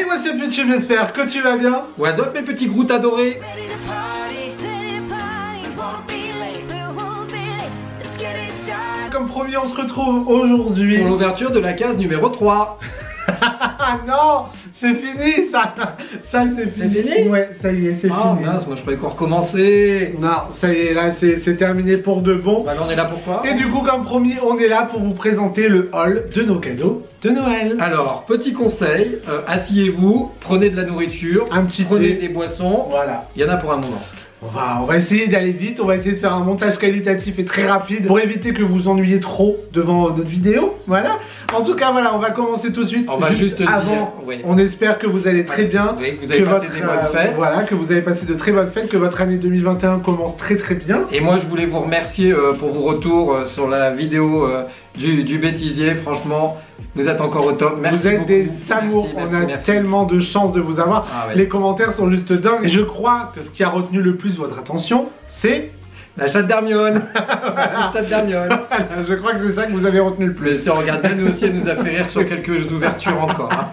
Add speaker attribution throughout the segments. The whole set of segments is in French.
Speaker 1: Hey, what's up YouTube, j'espère que tu vas bien.
Speaker 2: What's up mes petits Groot adorés.
Speaker 1: Comme promis, on se retrouve aujourd'hui
Speaker 2: pour l'ouverture de la case numéro 3.
Speaker 1: Ah non, c'est fini ça. Ça c'est fini.
Speaker 2: C'est fini?
Speaker 1: Ouais, ça y est, c'est fini.
Speaker 2: Mince, moi je croyais qu'on recommençait.
Speaker 1: Non, ça y est, là c'est terminé pour de bon.
Speaker 2: Bah là on est là pour quoi?
Speaker 1: Et du coup, comme promis, on est là pour vous présenter le haul de nos cadeaux de Noël.
Speaker 2: Alors, petit conseil, asseyez-vous, prenez de la nourriture, prenez des boissons.
Speaker 1: Voilà.
Speaker 2: Il y en a pour un moment.
Speaker 1: On va essayer d'aller vite, on va essayer de faire un montage qualitatif et très rapide pour éviter que vous vous ennuyiez trop devant notre vidéo. Voilà. En tout cas, voilà, on va commencer tout de suite.
Speaker 2: On va juste
Speaker 1: avant,
Speaker 2: dire, oui.
Speaker 1: On espère que vous allez très bien.
Speaker 2: Oui, que vous avez passé des bonnes fêtes.
Speaker 1: Voilà, que vous avez passé de très bonnes fêtes, que votre année 2021 commence très très bien.
Speaker 2: Et moi, je voulais vous remercier pour vos retours sur la vidéo du bêtisier. Franchement, vous êtes encore au top. Merci.
Speaker 1: Vous êtes
Speaker 2: beaucoup.
Speaker 1: des amours. Merci. Tellement de chance de vous avoir.
Speaker 2: Ah, ouais.
Speaker 1: Les commentaires sont juste dingues. Et je crois que ce qui a retenu le plus votre attention, c'est
Speaker 2: la chatte d'Hermione. La chatte d'Hermione.
Speaker 1: Voilà, je crois que c'est ça que vous avez retenu le plus.
Speaker 2: Mais si on regarde bien, nous aussi, elle nous a fait rire sur quelques jeux d'ouverture encore. Hein.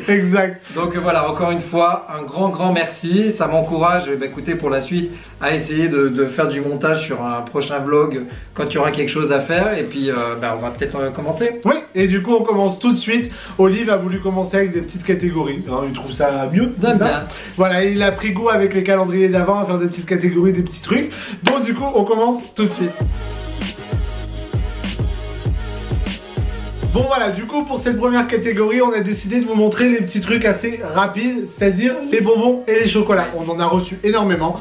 Speaker 1: Exact.
Speaker 2: Donc voilà, encore une fois, un grand merci. Ça m'encourage, écoutez, pour la suite, à essayer de faire du montage sur un prochain vlog quand il y aura quelque chose à faire. Et puis, on va peut-être commencer.
Speaker 1: Oui, et du coup, on commence tout de suite. Olive a voulu commencer avec des petites catégories. Hein, il trouve ça mieux.
Speaker 2: Bien.
Speaker 1: Voilà, il a pris goût avec les calendriers d'avant à faire des petites catégories, des petits trucs. Donc du coup, on commence tout de suite. Bon voilà, du coup pour cette première catégorie, on a décidé de vous montrer les petits trucs assez rapides, c'est-à-dire les bonbons et les chocolats. On en a reçu énormément.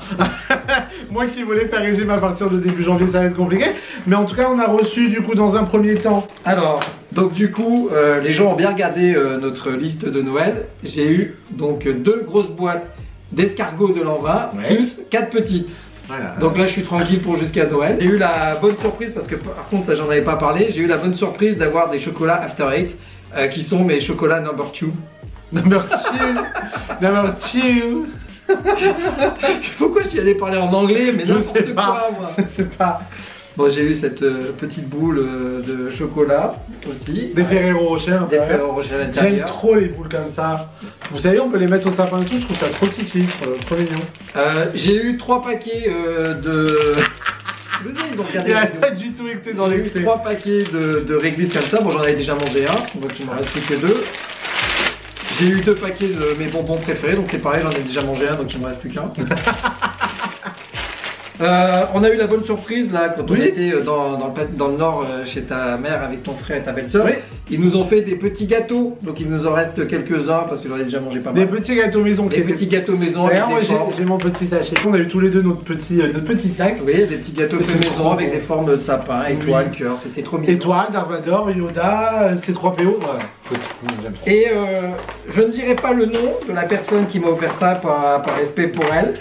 Speaker 1: Moi qui voulais faire régime à partir de début janvier, ça va être compliqué. Mais en tout cas, on a reçu du coup dans un premier temps.
Speaker 2: Alors, donc du coup, les gens ont bien regardé notre liste de Noël. J'ai eu donc 2 grosses boîtes d'escargots de l'an 20, plus 4 petites. Voilà. Donc là je suis tranquille pour jusqu'à Noël. J'ai eu la bonne surprise, parce que par contre ça j'en avais pas parlé, j'ai eu la bonne surprise d'avoir des chocolats After Eight qui sont mes chocolats number 2.
Speaker 1: Number 2. Number 2.
Speaker 2: Pourquoi je suis allé parler en anglais, mais n'importe quoi moi.
Speaker 1: Je sais pas.
Speaker 2: Bon, j'ai eu cette petite boule de chocolat aussi.
Speaker 1: Des Ferrero Rocher.
Speaker 2: Des Ferrero Rocher à l'intérieur.
Speaker 1: J'aime trop les boules comme ça. Vous savez, on peut les mettre au sapin et tout, je trouve ça trop kiki, trop mignon.
Speaker 2: J'ai eu 3 paquets de... Ils ont regardé
Speaker 1: il n'a pas du tout été dans les
Speaker 2: 3 paquets de réglisse comme ça. Bon, j'en avais déjà mangé un, donc il m'en reste plus que 2. J'ai eu 2 paquets de mes bonbons préférés, donc c'est pareil, j'en ai déjà mangé un, donc il me reste plus qu'un. On a eu la bonne surprise là quand on était dans le nord chez ta mère avec ton frère et ta belle-sœur. Oui. Ils nous ont fait des petits gâteaux, donc il nous en reste quelques-uns parce que j'en ai déjà mangé pas mal.
Speaker 1: Des petits gâteaux maison.
Speaker 2: Des petits gâteaux maison.
Speaker 1: D'ailleurs, moi j'ai mon petit sachet. On a eu tous les deux notre petit sac.
Speaker 2: Oui, des petits gâteaux faits maison avec des formes de sapin, étoiles, cœur. C'était trop mignon.
Speaker 1: Étoiles, Darvador, Yoda, C3PO. Voilà.
Speaker 2: Et je ne dirai pas le nom de la personne qui m'a offert ça par respect pour elle.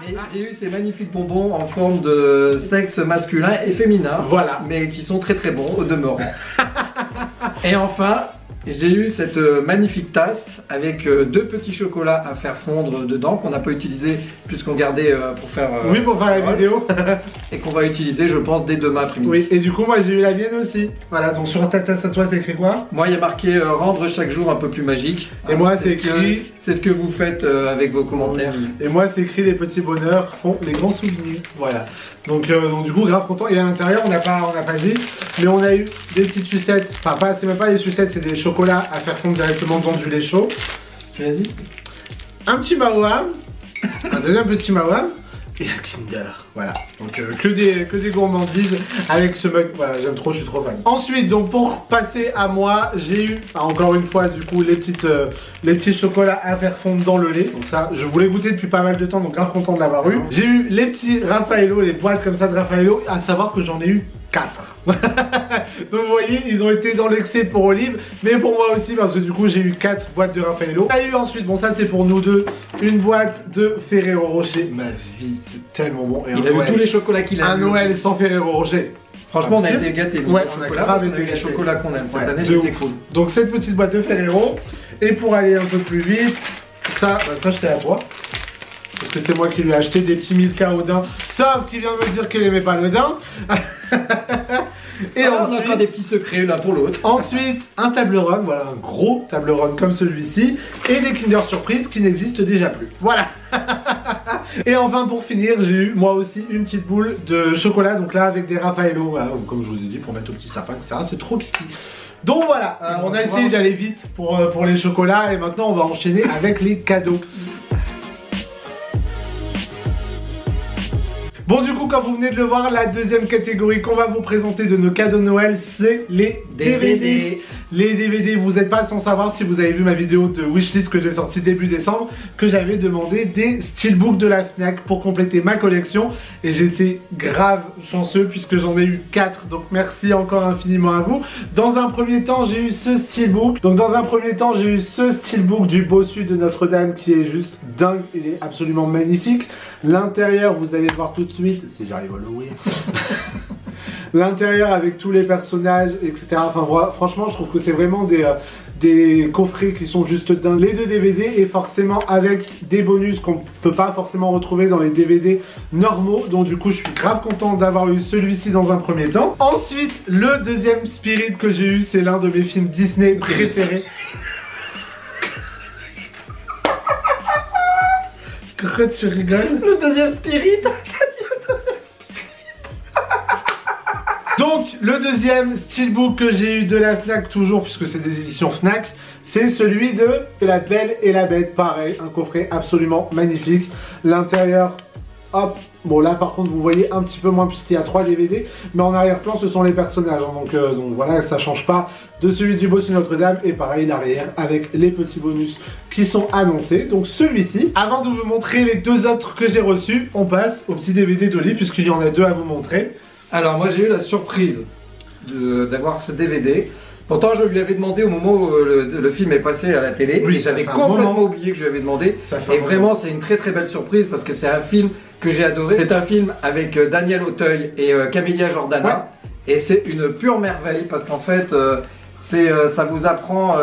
Speaker 2: Mais j'ai eu ces magnifiques bonbons en forme de sexe masculin et féminin. Voilà. Mais qui sont très bons au demeurant. Et enfin, j'ai eu cette magnifique tasse avec 2 petits chocolats à faire fondre dedans qu'on n'a pas utilisé puisqu'on gardait pour faire...
Speaker 1: oui, pour faire la vidéo.
Speaker 2: Et qu'on va utiliser, je pense, dès demain après-midi. Oui,
Speaker 1: et du coup, moi j'ai eu la mienne aussi. Voilà, donc sur ta tasse à toi, c'est écrit quoi?
Speaker 2: Moi, il y a marqué rendre chaque jour un peu plus magique.
Speaker 1: Et moi, c'est écrit...
Speaker 2: C'est ce que vous faites avec vos commentaires.
Speaker 1: Et moi, c'est écrit les petits bonheurs font les grands souvenirs. Voilà. Donc du coup, grave content. Et à l'intérieur, on n'a pas dit, mais on a eu des petites sucettes. Enfin, c'est même pas des sucettes, c'est des chocolats à faire fondre directement dans du lait chaud. Tu l'as dit? Un petit Mawam, un deuxième petit Mawam et un Kinder. Voilà. Donc que des gourmandises avec ce mug. Voilà, j'aime trop, je suis trop fan. Ensuite, donc pour passer à moi, j'ai eu encore une fois du coup les petits chocolats à faire fondre dans le lait. Donc ça, je voulais goûter depuis pas mal de temps, donc grave content de l'avoir eu. J'ai eu les petits Raffaello, les boîtes comme ça de Raffaello, à savoir que j'en ai eu 4. Donc vous voyez, ils ont été dans l'excès pour Olive, mais pour moi aussi parce que du coup j'ai eu 4 boîtes de Raffaello. On a eu ensuite, bon ça c'est pour nous deux, une boîte de Ferrero Rocher. Ma vie, c'est tellement bon. Et
Speaker 2: il a eu tous les chocolats qu'il a.
Speaker 1: Un Noël sans Ferrero Rocher.
Speaker 2: Franchement, on a été gâtés.
Speaker 1: Ouais, on a grave été
Speaker 2: les chocolats qu'on aime. Cette année, c'était cool.
Speaker 1: Donc cette petite boîte de Ferrero. Et pour aller un peu plus vite, ça c'était à toi. parce que c'est moi qui lui ai acheté des petits Milka au daim, sauf qu'il vient me dire qu'il aimait pas le daim. Et
Speaker 2: ensuite, on a encore des petits secrets l'un pour l'autre.
Speaker 1: Ensuite, un table run, voilà, un gros table run comme celui-ci, et des Kinder Surprise qui n'existent déjà plus. Voilà. Et enfin, pour finir, j'ai eu moi aussi une petite boule de chocolat, donc là avec des Raffaello, voilà, comme je vous ai dit, pour mettre au petit sapin, etc. C'est trop kiki. Donc voilà, on a essayé d'aller vite pour les chocolats, et maintenant on va enchaîner avec les cadeaux. Bon, du coup, comme vous venez de le voir, la deuxième catégorie qu'on va vous présenter de nos cadeaux de Noël, c'est les DVD. Les DVD, vous n'êtes pas sans savoir, si vous avez vu ma vidéo de wishlist que j'ai sortie début décembre, que j'avais demandé des steelbooks de la Fnac pour compléter ma collection. Et j'étais grave chanceux puisque j'en ai eu 4. Donc merci encore infiniment à vous. Dans un premier temps, j'ai eu ce steelbook. Du bossu de Notre-Dame qui est juste dingue. Il est absolument magnifique. L'intérieur, vous allez le voir tout de suite, si j'arrive à l'ouvrir. L'intérieur avec tous les personnages, etc. Enfin, voilà, franchement, je trouve que c'est vraiment des coffrets qui sont juste dingues. Les 2 DVD et forcément avec des bonus qu'on ne peut pas forcément retrouver dans les DVD normaux. Donc du coup, je suis grave content d'avoir eu celui-ci dans un premier temps. Ensuite, le deuxième Spirit que j'ai eu, c'est l'un de mes films Disney préférés. Pourquoi tu rigoles?
Speaker 2: Le deuxième Spirit.
Speaker 1: Donc, le deuxième steelbook que j'ai eu de la Fnac, toujours, puisque c'est des éditions Fnac, c'est celui de La Belle et la Bête. Pareil, un coffret absolument magnifique. L'intérieur, hop, bon là par contre vous voyez un petit peu moins puisqu'il y a 3 DVD, mais en arrière-plan ce sont les personnages, hein, donc voilà, ça change pas de celui du Bossu Notre-Dame. Et pareil l'arrière avec les petits bonus qui sont annoncés. Donc celui-ci, avant de vous montrer les 2 autres que j'ai reçus, on passe au petit DVD d'Olive puisqu'il y en a 2 à vous montrer.
Speaker 2: Alors moi j'ai eu la surprise d'avoir ce DVD. Pourtant je lui avais demandé au moment où le film est passé à la télé, oui, et j'avais complètement oublié que je lui avais demandé. Et vraiment c'est une très très belle surprise parce que c'est un film que j'ai adoré. C'est un film avec Daniel Auteuil et Camélia Jordana. Ouais. Et c'est une pure merveille parce qu'en fait ça vous apprend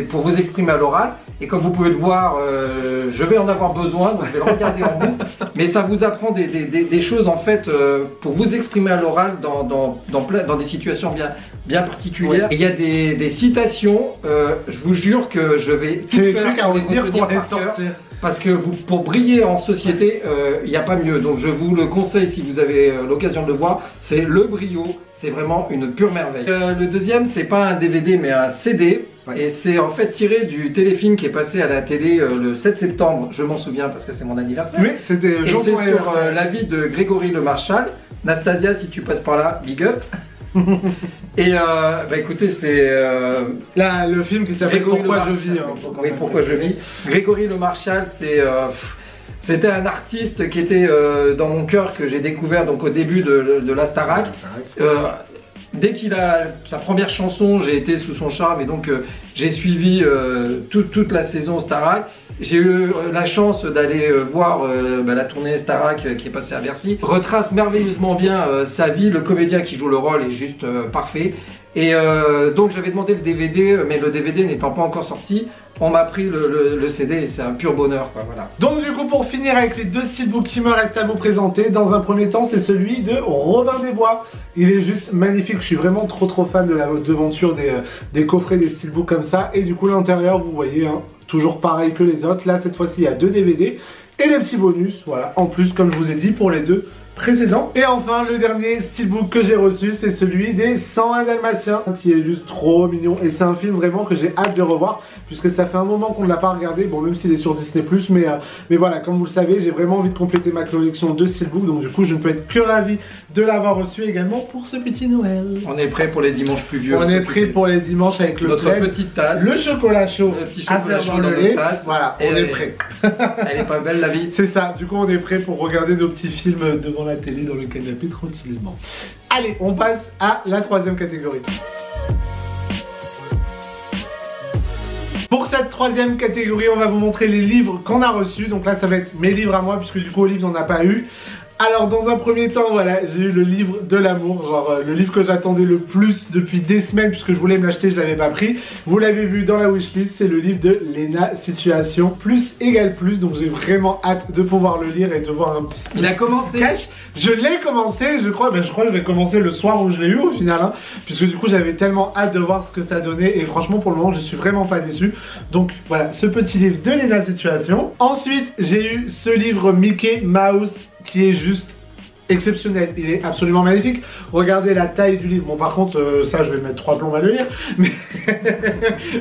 Speaker 2: pour vous exprimer à l'oral. Et comme vous pouvez le voir, je vais en avoir besoin, donc je vais le regarder en boucle. Mais ça vous apprend des choses en fait pour vous exprimer à l'oral dans des situations bien particulières. Ouais. Et il y a des citations, je vous jure que je vais tout faire pour les retenir par cœur. Parce que pour briller en société, il n'y a pas mieux. Donc je vous le conseille si vous avez l'occasion de le voir. C'est Le Brio, c'est vraiment une pure merveille. Le deuxième, c'est pas un DVD mais un CD. Ouais. Et c'est en fait tiré du téléfilm qui est passé à la télé le 7 septembre, je m'en souviens parce que c'est mon anniversaire.
Speaker 1: Oui, c'était
Speaker 2: et c'est sur la vie de Grégory Le Marchal. Nastasia, si tu passes par là, big up. Et bah écoutez, c'est
Speaker 1: là le film qui s'appelle Pourquoi je vis.
Speaker 2: Oui, Pourquoi je vis. Grégory Le Marchal, c'était un artiste qui était dans mon cœur, que j'ai découvert donc au début de la Starac. Dès qu'il a sa première chanson, j'ai été sous son charme et donc j'ai suivi toute la saison Starac. J'ai eu la chance d'aller voir la tournée Starac qui est passée à Bercy. Retrace merveilleusement bien sa vie, le comédien qui joue le rôle est juste parfait. Et donc j'avais demandé le DVD, mais le DVD n'étant pas encore sorti, on m'a pris le CD et c'est un pur bonheur, quoi, voilà. Donc du coup, pour finir avec les 2 steelbooks qui me restent à vous présenter, dans un premier temps c'est celui de Robin des Bois. Il est juste magnifique, je suis vraiment trop fan de la devanture des coffrets des steelbooks comme ça. Et du coup l'intérieur, vous voyez, hein, toujours pareil que les autres. Là cette fois-ci il y a 2 DVD et les petits bonus, voilà, en plus comme je vous ai dit pour les 2 précédents. Et enfin le dernier steelbook que j'ai reçu, c'est celui des 101 Dalmatiens, qui est juste trop mignon. Et c'est un film vraiment que j'ai hâte de revoir, puisque ça fait un moment qu'on ne l'a pas regardé, bon même s'il est sur Disney+, mais voilà, comme vous le savez, j'ai vraiment envie de compléter ma collection de steelbooks, donc du coup je ne peux être que ravi de l'avoir reçu également pour ce petit Noël. On est prêt pour les dimanches pluvieux. On est prêt pour les dimanches avec le notre petite tasse, le chocolat chaud, le petit chocolat chaud dans le lait. Voilà, on est prêt. Elle est pas belle la vie. C'est ça, du coup on est prêt pour regarder nos petits films devant la télé dans le canapé tranquillement. Allez, on passe à la 3e catégorie. Pour cette 3e catégorie, on va vous montrer les livres qu'on a reçus. Donc là, ça va être mes livres à moi, puisque du coup, Olive n'en a pas eu.
Speaker 1: Alors dans un premier temps, voilà, j'ai eu le livre de l'amour, genre le livre que j'attendais le plus depuis des semaines puisque je voulais me l'acheter, je l'avais pas pris. Vous l'avez vu dans la wishlist, c'est le livre de Léna Situation, plus égale plus, donc j'ai vraiment hâte de pouvoir le lire et de voir un petit peu.
Speaker 2: Il a commencé.
Speaker 1: Je l'ai commencé, je crois que je vais commencer le soir où je l'ai eu au final, hein, puisque du coup j'avais tellement hâte de voir ce que ça donnait et franchement pour le moment je suis vraiment pas déçu. Donc voilà, ce petit livre de Léna Situation. Ensuite j'ai eu ce livre Mickey Mouse qui est juste exceptionnel, il est absolument magnifique. Regardez la taille du livre. Bon par contre ça je vais mettre 3 plombs à le lire, mais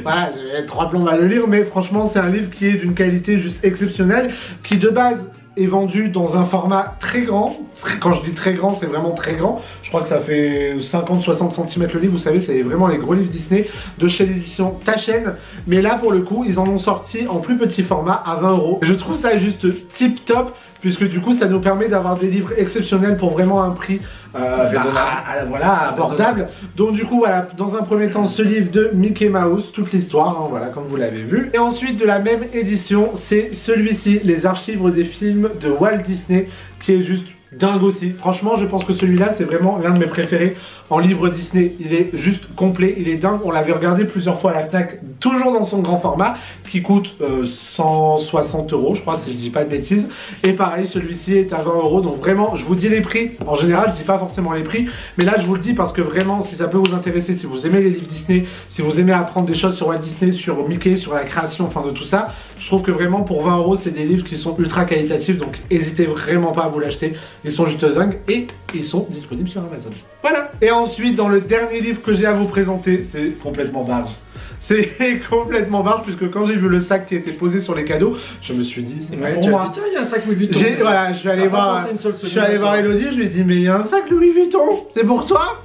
Speaker 1: voilà, je vais mettre 3 plombs à le lire, mais franchement c'est un livre qui est d'une qualité juste exceptionnelle, qui de base est vendu dans un format très grand. Quand je dis très grand, c'est vraiment très grand. Je crois que ça fait 50-60 cm le livre, vous savez, c'est vraiment les gros livres Disney de chez l'édition Taschen. Mais là, pour le coup, ils en ont sorti en plus petit format à 20 €. Je trouve ça juste tip top, puisque du coup, ça nous permet d'avoir des livres exceptionnels pour vraiment un prix voilà, abordable. Donc du coup, voilà, dans un premier temps, ce livre de Mickey Mouse, toute l'histoire, hein, voilà, comme vous l'avez vu. Et ensuite, de la même édition, c'est celui-ci, les archives des films de Walt Disney, qui est juste dingue aussi. Franchement, je pense que celui-là, c'est vraiment l'un de mes préférés en livre Disney. Il est juste complet, il est dingue. On l'avait regardé plusieurs fois à la FNAC, toujours dans son grand format, qui coûte 160 €, je crois, si je dis pas de bêtises. Et pareil, celui-ci est à 20 €. Donc vraiment, je vous dis les prix. En général, je dis pas forcément les prix, mais là, je vous le dis parce que vraiment, si ça peut vous intéresser, si vous aimez les livres Disney, si vous aimez apprendre des choses sur Walt Disney, sur Mickey, sur la création, enfin de tout ça, je trouve que vraiment pour 20 €, c'est des livres qui sont ultra qualitatifs. Donc n'hésitez vraiment pas à vous l'acheter. Ils sont juste dingues et ils sont disponibles sur Amazon. Voilà. Et ensuite, dans le dernier livre que j'ai à vous présenter, c'est complètement barge. C'est complètement barge, puisque quand j'ai vu le sac qui était posé sur les cadeaux, je me suis dit, c'est pas pour moi.
Speaker 2: Tiens, il y a un sac Louis Vuitton.
Speaker 1: Voilà, je suis allé voir Elodie, je lui ai dit, mais il y a un sac Louis Vuitton, c'est pour toi.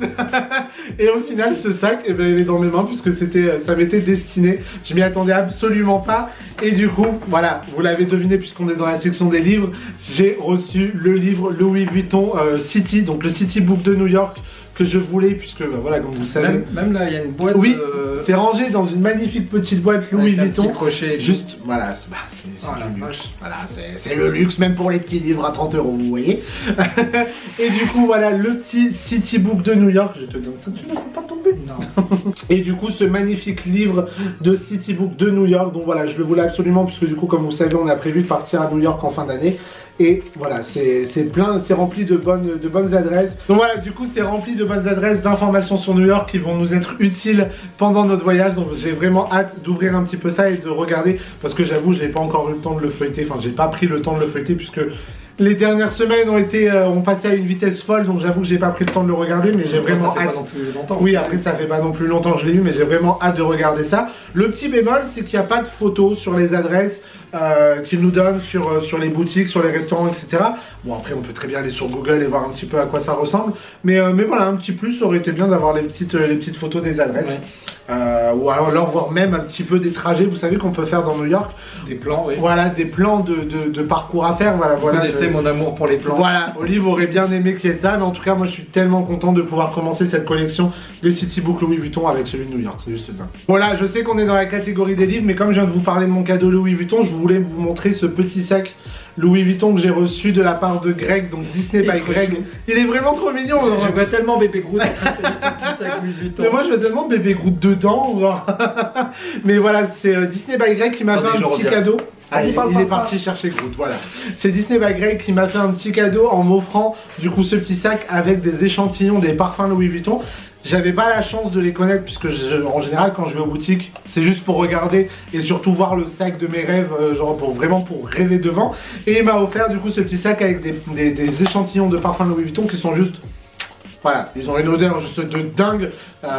Speaker 1: Et au final, ce sac, eh ben, il est dans mes mains, puisque ça m'était destiné. Je m'y attendais absolument pas. Et du coup, voilà, vous l'avez deviné, puisqu'on est dans la section des livres, j'ai reçu le livre Louis Vuitton City, donc le City Book de New York, que je voulais, puisque bah, voilà, comme vous savez.
Speaker 2: Même là, il y a une boîte.
Speaker 1: Oui, c'est rangé dans une magnifique petite boîte Louis Vuitton.
Speaker 2: Petit crochet.
Speaker 1: Juste, voilà, c'est du luxe. Voilà, c'est le luxe, même pour les petits livres à 30 €, vous voyez. Et du coup, voilà, le petit City Book de New York. Je te donne ça, tu ne faut pas tomber. Non. Et du coup, ce magnifique livre de City Book de New York. Donc voilà, je le voulais absolument, puisque du coup, comme vous savez, on a prévu de partir à New York en fin d'année. Et voilà, c'est plein, c'est rempli de bonnes adresses. Donc voilà, du coup, c'est rempli de bonnes adresses, d'informations sur New York qui vont nous être utiles pendant notre voyage. Donc j'ai vraiment hâte d'ouvrir un petit peu ça et de regarder, parce que j'avoue, j'ai pas encore eu le temps de le feuilleter. Enfin, j'ai pas pris le temps de le feuilleter puisque les dernières semaines ont passé à une vitesse folle. Donc j'avoue que j'ai pas pris le temps de le regarder, mais j'ai vraiment hâte.
Speaker 2: Ça fait pas non plus longtemps.
Speaker 1: Oui, après ça fait pas non plus longtemps que je l'ai eu, mais j'ai vraiment hâte de regarder ça. Le petit bémol, c'est qu'il n'y a pas de photos sur les adresses qu'ils nous donnent sur les boutiques, sur les restaurants, etc. Bon, après on peut très bien aller sur Google et voir un petit peu à quoi ça ressemble, mais voilà, un petit plus, ça aurait été bien d'avoir les petites photos des adresses. Ouais. Ou alors voir même un petit peu des trajets, vous savez qu'on peut faire dans New York.
Speaker 2: Des plans, oui.
Speaker 1: Voilà, des plans de parcours à faire. Voilà,
Speaker 2: vous connaissez mon amour pour les plans.
Speaker 1: Voilà, Olive aurait bien aimé qu'il y ait ça, mais en tout cas, moi je suis tellement content de pouvoir commencer cette collection des City Book Louis Vuitton avec celui de New York, c'est juste dingue. Voilà, je sais qu'on est dans la catégorie des livres, mais comme je viens de vous parler de mon cadeau Louis Vuitton, je voulais vous montrer ce petit sac Louis Vuitton que j'ai reçu de la part de Greg, donc Disney by Greg. Il est vraiment trop mignon.
Speaker 2: Je vois tellement bébé Groot avec ce petit sac Louis Vuitton.
Speaker 1: Mais moi je vois tellement bébé Groot dedans. Mais voilà, c'est Disney by Greg qui m'a fait un petit cadeau. Ah, il est parti chercher Groot, voilà. C'est Disney by Greg qui m'a fait un petit cadeau en m'offrant du coup ce petit sac avec des échantillons des parfums Louis Vuitton. J'avais pas la chance de les connaître puisque en général quand je vais aux boutiques c'est juste pour regarder et surtout voir le sac de mes rêves, genre vraiment pour rêver devant. Et il m'a offert du coup ce petit sac avec des échantillons de parfums Louis Vuitton qui sont juste... Voilà, ils ont une odeur juste de dingue.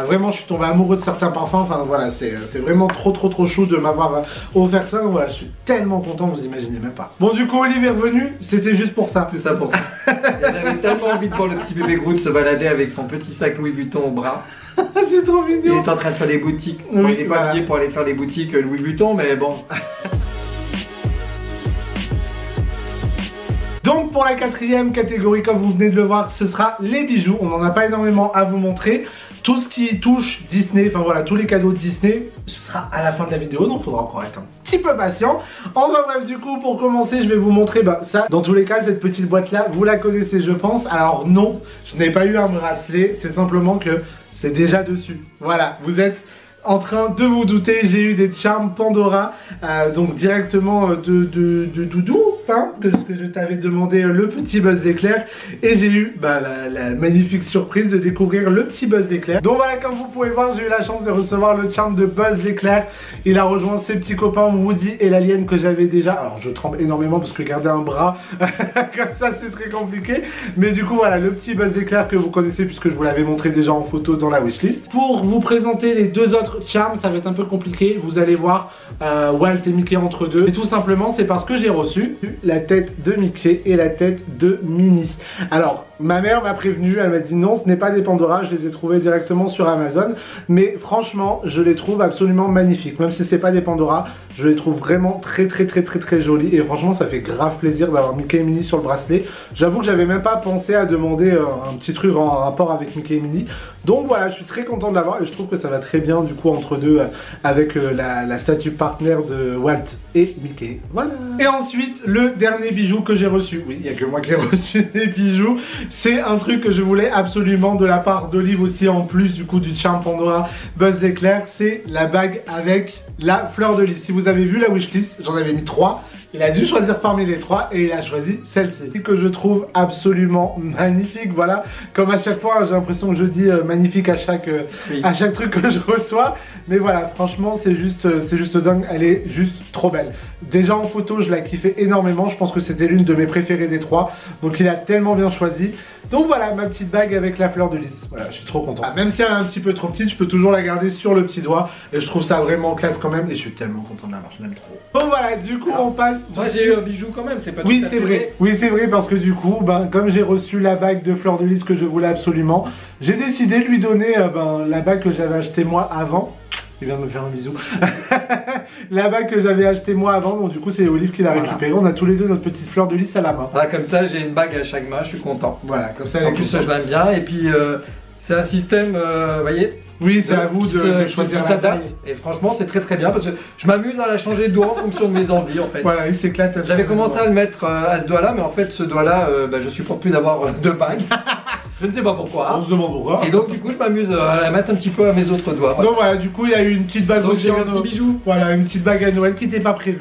Speaker 1: Vraiment, je suis tombé amoureux de certains parfums. Enfin voilà, c'est vraiment trop chaud de m'avoir offert ça. Voilà, je suis tellement content, vous imaginez même pas. Bon, du coup, Olivier est revenu, c'était juste pour ça.
Speaker 2: Tout ça pour ça. J'avais tellement envie de voir le petit bébé Groot se balader avec son petit sac Louis Vuitton au bras.
Speaker 1: C'est trop mignon.
Speaker 2: Il est en train de faire les boutiques.
Speaker 1: Oui,
Speaker 2: bon, il n'est pas habillé pour aller faire les boutiques Louis Vuitton, mais bon.
Speaker 1: Donc pour la quatrième catégorie, comme vous venez de le voir, ce sera les bijoux. On n'en a pas énormément à vous montrer. Tout ce qui touche Disney, enfin voilà, tous les cadeaux de Disney, ce sera à la fin de la vidéo, donc il faudra encore être un petit peu patient. Enfin bref, du coup, pour commencer, je vais vous montrer ça. Dans tous les cas, cette petite boîte-là, vous la connaissez, je pense. Alors non, je n'ai pas eu un bracelet, c'est simplement que c'est déjà dessus. Voilà, vous êtes en train de vous douter, j'ai eu des charms Pandora, donc directement de Doudou, hein, que je t'avais demandé le petit Buzz d'éclair, et j'ai eu la magnifique surprise de découvrir le petit Buzz d'éclair. Donc voilà, comme vous pouvez voir, j'ai eu la chance de recevoir le charm de Buzz d'éclair. Il a rejoint ses petits copains Woody et l'alien que j'avais déjà. Alors je tremble énormément parce que garder un bras comme ça c'est très compliqué, mais du coup voilà, le petit Buzz d'éclair que vous connaissez puisque je vous l'avais montré déjà en photo dans la wishlist. Pour vous présenter les deux autres charms, ça va être un peu compliqué, vous allez voir Walt et Mickey entre deux, et tout simplement c'est parce que j'ai reçu la tête de Mickey et la tête de Minnie. Alors ma mère m'a prévenu, elle m'a dit non, ce n'est pas des Pandora, je les ai trouvés directement sur Amazon, mais franchement je les trouve absolument magnifiques, même si c'est pas des Pandora, je les trouve vraiment très jolis, et franchement ça fait grave plaisir d'avoir Mickey et Minnie sur le bracelet. J'avoue que j'avais même pas pensé à demander un petit truc en rapport avec Mickey et Minnie, donc voilà, je suis très content de l'avoir et je trouve que ça va très bien du coup entre deux avec la statue partenaire de Walt et Mickey. Voilà. Et ensuite le dernier bijou que j'ai reçu, oui il n'y a que moi qui ai reçu des bijoux, c'est un truc que je voulais absolument de la part d'Olive aussi, en plus du coup du charm Pandora Buzz d'éclair, c'est la bague avec la fleur de lys. Si vous avez vu la wishlist, j'en avais mis 3. Il a dû choisir parmi les 3 et il a choisi celle-ci que je trouve absolument magnifique. Voilà, comme à chaque fois, j'ai l'impression que je dis magnifique à chaque truc que je reçois. Mais voilà, franchement, c'est juste dingue. Elle est juste trop belle. Déjà en photo, je la kiffais énormément. Je pense que c'était l'une de mes préférées des 3. Donc il a tellement bien choisi. Donc voilà, ma petite bague avec la fleur de lys. Voilà, je suis trop content. Même si elle est un petit peu trop petite, je peux toujours la garder sur le petit doigt. Et je trouve ça vraiment classe quand même. Et je suis tellement content de l'avoir, je l'aime trop. Bon voilà, du coup on passe.
Speaker 2: Moi j'ai eu un bijou quand même, c'est pas tout
Speaker 1: Oui,
Speaker 2: à
Speaker 1: c'est
Speaker 2: fait
Speaker 1: vrai. Oui, c'est vrai parce que du coup, comme j'ai reçu la bague de fleur de lys que je voulais absolument, j'ai décidé de lui donner la bague que j'avais achetée moi avant. Il vient de me faire un bisou. La bague que j'avais achetée moi avant, donc du coup c'est Olive qui l'a récupérée. On a tous les deux notre petite fleur de lys à la main.
Speaker 2: Voilà, comme ça j'ai une bague à chaque main, je suis content.
Speaker 1: Voilà, comme ça.
Speaker 2: En plus je l'aime bien, et puis c'est un système, vous voyez.
Speaker 1: Oui, c'est à vous de choisir la taille.
Speaker 2: Et franchement, c'est très bien parce que je m'amuse à la changer de doigt en fonction de mes envies en fait.
Speaker 1: Voilà, il s'éclate.
Speaker 2: J'avais commencé à le mettre à ce doigt-là, mais en fait, ce doigt-là, je supporte plus d'avoir deux bagues. Je ne sais pas pourquoi.
Speaker 1: On se demande pourquoi.
Speaker 2: Et donc, du coup, je m'amuse à la mettre un petit peu à mes autres doigts. Voilà.
Speaker 1: Donc voilà, du coup, il y a eu une petite bague
Speaker 2: aussi. J'ai eu un petit bijou.
Speaker 1: Voilà, une petite bague à Noël qui n'était pas prévue.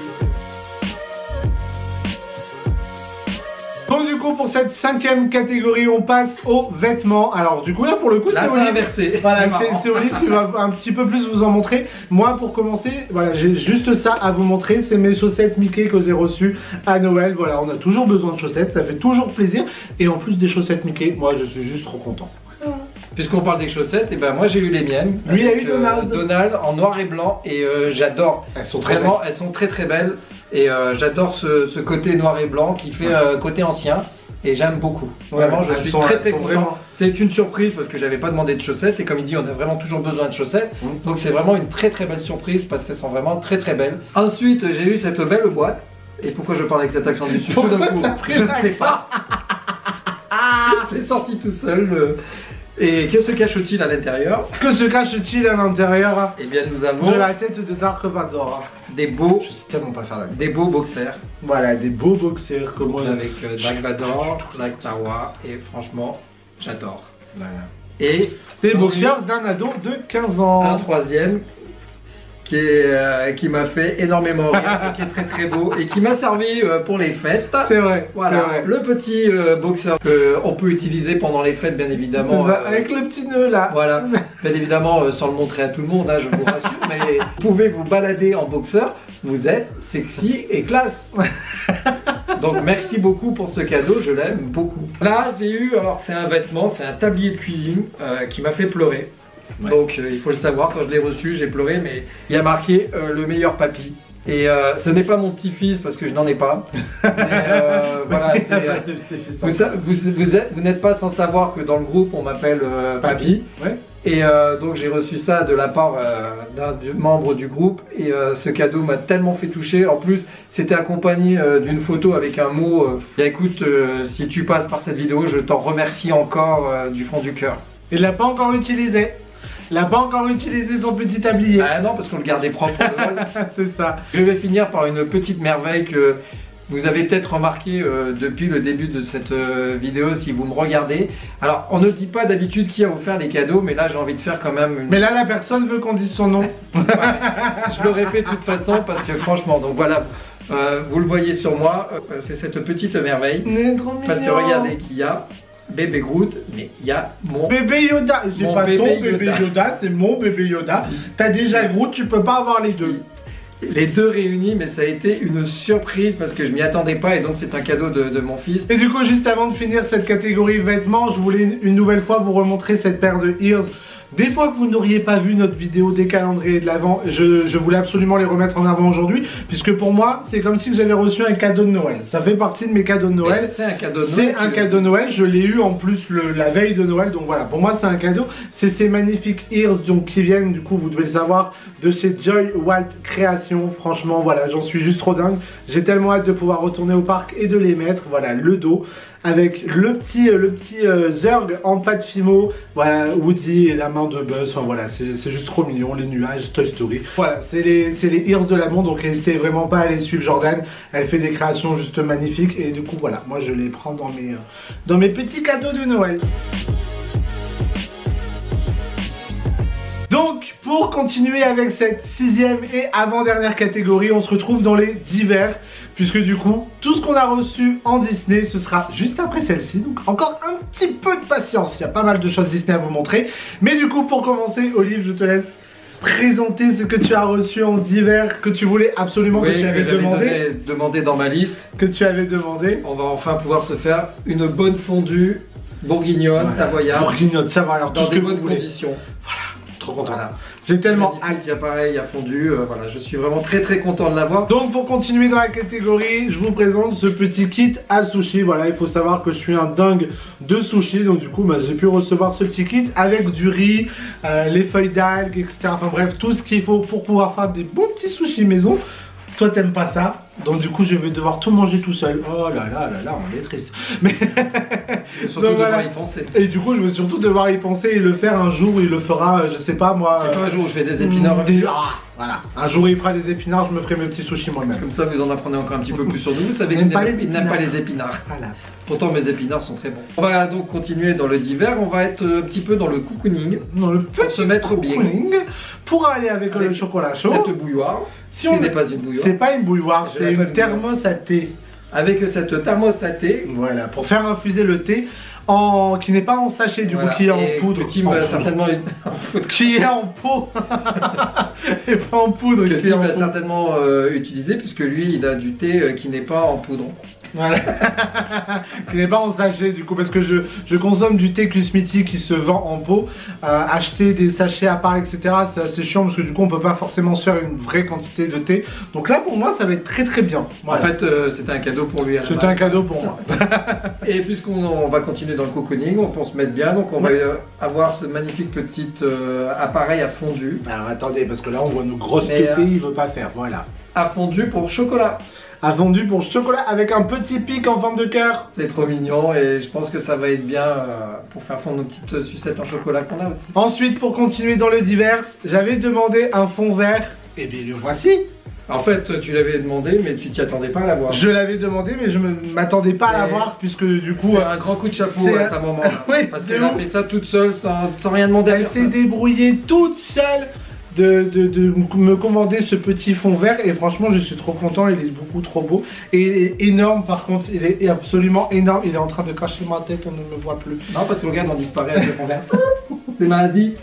Speaker 1: Donc du coup pour cette 5e catégorie on passe aux vêtements. Alors du coup là pour le coup c'est Olive.
Speaker 2: Inversé.
Speaker 1: Voilà, c'est Olive qui va un petit peu plus vous en montrer. Moi pour commencer, voilà, j'ai juste ça à vous montrer. C'est mes chaussettes Mickey que j'ai reçues à Noël. Voilà, on a toujours besoin de chaussettes, ça fait toujours plaisir. Et en plus des chaussettes Mickey, moi je suis juste trop content.
Speaker 2: Puisqu'on parle des chaussettes, et moi j'ai eu les miennes.
Speaker 1: Lui il a eu Donald.
Speaker 2: Donald en noir et blanc et j'adore.
Speaker 1: Elles sont
Speaker 2: vraiment, elles sont très belles. Et j'adore ce côté noir et blanc qui fait côté ancien. Et j'aime beaucoup. Vraiment, je suis très content. C'est une surprise parce que j'avais pas demandé de chaussettes. Et comme il dit, on a vraiment toujours besoin de chaussettes. Donc c'est vraiment une très belle surprise parce qu'elles sont vraiment très belles. Ensuite, j'ai eu cette belle boîte. Et pourquoi je parle avec cet accent du sud tout d'un coup? Je ne sais pas. C'est sorti tout seul. Et que se cache-t-il à l'intérieur?
Speaker 1: Que se cache-t-il à l'intérieur?
Speaker 2: Eh bien nous avons
Speaker 1: de la tête de Dark Vador.
Speaker 2: Des beaux,
Speaker 1: je sais tellement pas faire la
Speaker 2: des beaux boxers.
Speaker 1: Voilà, des beaux boxers comme moi.
Speaker 2: Avec Dark Vador, la Star Wars, et franchement, j'adore.
Speaker 1: Voilà.
Speaker 2: Et
Speaker 1: des boxers d'un ado de 15 ans.
Speaker 2: Un troisième qui m'a fait énormément rire et qui est très beau et qui m'a servi pour les fêtes.
Speaker 1: C'est vrai.
Speaker 2: Voilà,
Speaker 1: vrai.
Speaker 2: Le petit boxeur qu'on peut utiliser pendant les fêtes, bien évidemment.
Speaker 1: Avec le petit nœud là.
Speaker 2: Voilà, bien évidemment sans le montrer à tout le monde, hein, je vous rassure, mais vous pouvez vous balader en boxeur, vous êtes sexy et classe. Donc merci beaucoup pour ce cadeau, je l'aime beaucoup. Là j'ai eu, alors c'est un vêtement, c'est un tablier de cuisine qui m'a fait pleurer. Ouais. Donc il faut le savoir, quand je l'ai reçu j'ai pleuré, mais il y a marqué le meilleur papy. Et ce n'est pas mon petit-fils parce que je n'en ai pas. Mais, voilà, vous n'êtes pas sans savoir que dans le groupe on m'appelle papy. Ouais. Et donc j'ai reçu ça de la part d'un membre du groupe. Et ce cadeau m'a tellement fait toucher. En plus c'était accompagné d'une photo avec un mot. Écoute, si tu passes par cette vidéo, je t'en remercie encore du fond du cœur.
Speaker 1: Il l'a pas encore utilisé. Il n'a pas encore utilisé son petit tablier.
Speaker 2: Ah non, parce qu'on le gardait propre.
Speaker 1: C'est ça.
Speaker 2: Je vais finir par une petite merveille que vous avez peut-être remarqué depuis le début de cette vidéo si vous me regardez. Alors, on ne dit pas d'habitude qui a offert les cadeaux, mais là j'ai envie de faire quand même une...
Speaker 1: Mais là, la personne veut qu'on dise son nom.
Speaker 2: Ouais, je l'aurais fait de toute façon parce que franchement, donc voilà, vous le voyez sur moi, c'est cette petite merveille.
Speaker 1: Mais trop mignon.
Speaker 2: Parce que regardez qu'il y a bébé Groot, mais il y a mon...
Speaker 1: Bébé Yoda. C'est
Speaker 2: Mon
Speaker 1: pas
Speaker 2: bébé
Speaker 1: ton bébé
Speaker 2: Yoda.
Speaker 1: Yoda, c'est mon bébé Yoda. T'as déjà Groot, tu peux pas avoir les deux.
Speaker 2: Les deux réunis, mais ça a été une surprise parce que je m'y attendais pas et donc c'est un cadeau de mon fils.
Speaker 1: Et du coup, juste avant de finir cette catégorie vêtements, je voulais une nouvelle fois vous remontrer cette paire de Ears. Des fois que vous n'auriez pas vu notre vidéo des calendriers de l'Avent, je voulais absolument les remettre en avant aujourd'hui, puisque pour moi, c'est comme si j'avais reçu un cadeau de Noël. Ça fait partie de mes cadeaux de Noël.
Speaker 2: C'est un cadeau de Noël.
Speaker 1: C'est un cadeau de Noël, je l'ai eu en plus la veille de Noël, donc voilà, pour moi c'est un cadeau. C'est ces magnifiques Ears donc, qui viennent, du coup, vous devez le savoir, de chez Joy Walt Création. Franchement, voilà, j'en suis juste trop dingue. J'ai tellement hâte de pouvoir retourner au parc et de les mettre. Voilà, le dos avec le petit Zurg en pâte Fimo, voilà, Woody et la main de Buzz, enfin voilà, c'est juste trop mignon, les nuages, Toy Story. Voilà, c'est les Ears de l'amour, donc n'hésitez vraiment pas à aller suivre Jordan, elle fait des créations juste magnifiques, et du coup voilà, moi je les prends dans mes petits cadeaux de Noël. Donc, pour continuer avec cette 6e et avant-dernière catégorie, on se retrouve dans les divers. Puisque du coup, tout ce qu'on a reçu en Disney, ce sera juste après celle-ci. Donc encore un petit peu de patience, il y a pas mal de choses Disney à vous montrer. Mais du coup, pour commencer, Olive, je te laisse présenter ce que tu as reçu en divers, que tu voulais absolument,
Speaker 2: oui,
Speaker 1: que tu avais
Speaker 2: demandé dans ma liste.
Speaker 1: Que tu avais demandé.
Speaker 2: On va enfin pouvoir se faire une bonne fondue bourguignonne,
Speaker 1: Voilà.
Speaker 2: Savoyarde.
Speaker 1: Bourguignonne, savoyarde,
Speaker 2: dans
Speaker 1: tout ce
Speaker 2: des
Speaker 1: que vous
Speaker 2: bonnes
Speaker 1: voulez.
Speaker 2: conditions.
Speaker 1: Voilà, trop content.
Speaker 2: Voilà.
Speaker 1: J'ai tellement hâte.
Speaker 2: Il y a pareil, il y a fondu, voilà, je suis vraiment très content de l'avoir.
Speaker 1: Donc pour continuer dans la catégorie, je vous présente ce petit kit à sushi. Voilà, il faut savoir que je suis un dingue de sushi, donc du coup bah, j'ai pu recevoir ce petit kit avec du riz, les feuilles d'algues, etc. Enfin bref, tout ce qu'il faut pour pouvoir faire des bons petits sushis maison. Toi t'aimes pas ça, donc du coup je vais devoir tout manger tout seul. Oh là là là là, on est triste. Mais
Speaker 2: Je vais surtout
Speaker 1: donc,
Speaker 2: devoir
Speaker 1: voilà.
Speaker 2: y penser.
Speaker 1: Et du coup je vais surtout devoir y penser et le faire un jour. Il le fera, je sais pas moi.
Speaker 2: C'est pas un jour où je fais des épinards.
Speaker 1: Voilà. Un jour il fera des épinards, je me ferai mes petits sushis moi-même.
Speaker 2: Comme ça vous en apprenez encore un petit peu plus sur nous. Vous savez
Speaker 1: Il
Speaker 2: qu'il
Speaker 1: n'aime
Speaker 2: n'aime
Speaker 1: pas
Speaker 2: pas
Speaker 1: les
Speaker 2: les épinards.
Speaker 1: Voilà.
Speaker 2: Pourtant mes épinards sont très bons. On va donc continuer dans le divers. On va être un petit peu dans le cocooning.
Speaker 1: Dans le
Speaker 2: Pour se mettre bien.
Speaker 1: cocooning, pour aller avec le chocolat chaud.
Speaker 2: Cette bouilloire.
Speaker 1: Si
Speaker 2: Ce
Speaker 1: on-
Speaker 2: n'est pas une bouilloire.
Speaker 1: C'est pas une bouilloire,
Speaker 2: Je
Speaker 1: c'est
Speaker 2: l'appelle
Speaker 1: une thermos à thé.
Speaker 2: Avec cette thermos à thé.
Speaker 1: Voilà, pour faire infuser le thé qui n'est pas en sachet du
Speaker 2: Voilà.
Speaker 1: coup, qui est en
Speaker 2: Et
Speaker 1: poudre.
Speaker 2: que Tim
Speaker 1: En
Speaker 2: va
Speaker 1: poudre.
Speaker 2: certainement
Speaker 1: Qui est en pot et pas en poudre.
Speaker 2: que
Speaker 1: qui est
Speaker 2: Tim
Speaker 1: en
Speaker 2: va
Speaker 1: poudre.
Speaker 2: certainement utiliser puisque lui il a du thé qui n'est pas en poudre.
Speaker 1: Voilà. Qui n'est pas en sachet du coup, parce que je consomme du thé Kusmiti qui se vend en pot. Acheter des sachets à part, etc., c'est assez chiant parce que du coup on peut pas forcément se faire une vraie quantité de thé. Donc là pour moi ça va être très bien. Voilà.
Speaker 2: En fait c'était un cadeau pour lui. à la
Speaker 1: C'était
Speaker 2: base.
Speaker 1: un cadeau pour moi.
Speaker 2: Et puisqu'on va continuer dans le cocooning, on peut se mettre bien, donc on va avoir ce magnifique petit appareil à fondu.
Speaker 1: Alors attendez, parce que là on voit nos grosses
Speaker 2: Mais,
Speaker 1: tétées, il veut pas faire, voilà.
Speaker 2: À fondu pour chocolat.
Speaker 1: À fondu pour chocolat avec un petit pic en forme de cœur.
Speaker 2: C'est trop mignon et je pense que ça va être bien pour faire fondre nos petites sucettes en chocolat qu'on a aussi.
Speaker 1: Ensuite, pour continuer dans le divers, j'avais demandé un fond vert, et bien le voici.
Speaker 2: En fait, tu l'avais demandé, mais tu t'y attendais pas à l'avoir.
Speaker 1: Je l'avais demandé, mais je ne m'attendais pas à
Speaker 2: C'est-
Speaker 1: l'avoir, puisque du coup,
Speaker 2: C'est un grand coup de chapeau
Speaker 1: c'est-
Speaker 2: à sa maman.
Speaker 1: Oui,
Speaker 2: Parce
Speaker 1: c'est
Speaker 2: qu'elle a
Speaker 1: ouf.
Speaker 2: fait ça toute seule sans rien demander à
Speaker 1: elle s'est
Speaker 2: personne.
Speaker 1: débrouillée toute seule de me commander ce petit fond vert, et franchement, je suis trop content, il est beaucoup trop beau. Et il est énorme, par contre, il est absolument énorme, il est en train de cacher ma tête, on ne me voit plus.
Speaker 2: Non, parce que regarde, on disparaît avec le fond vert. C'est maladie.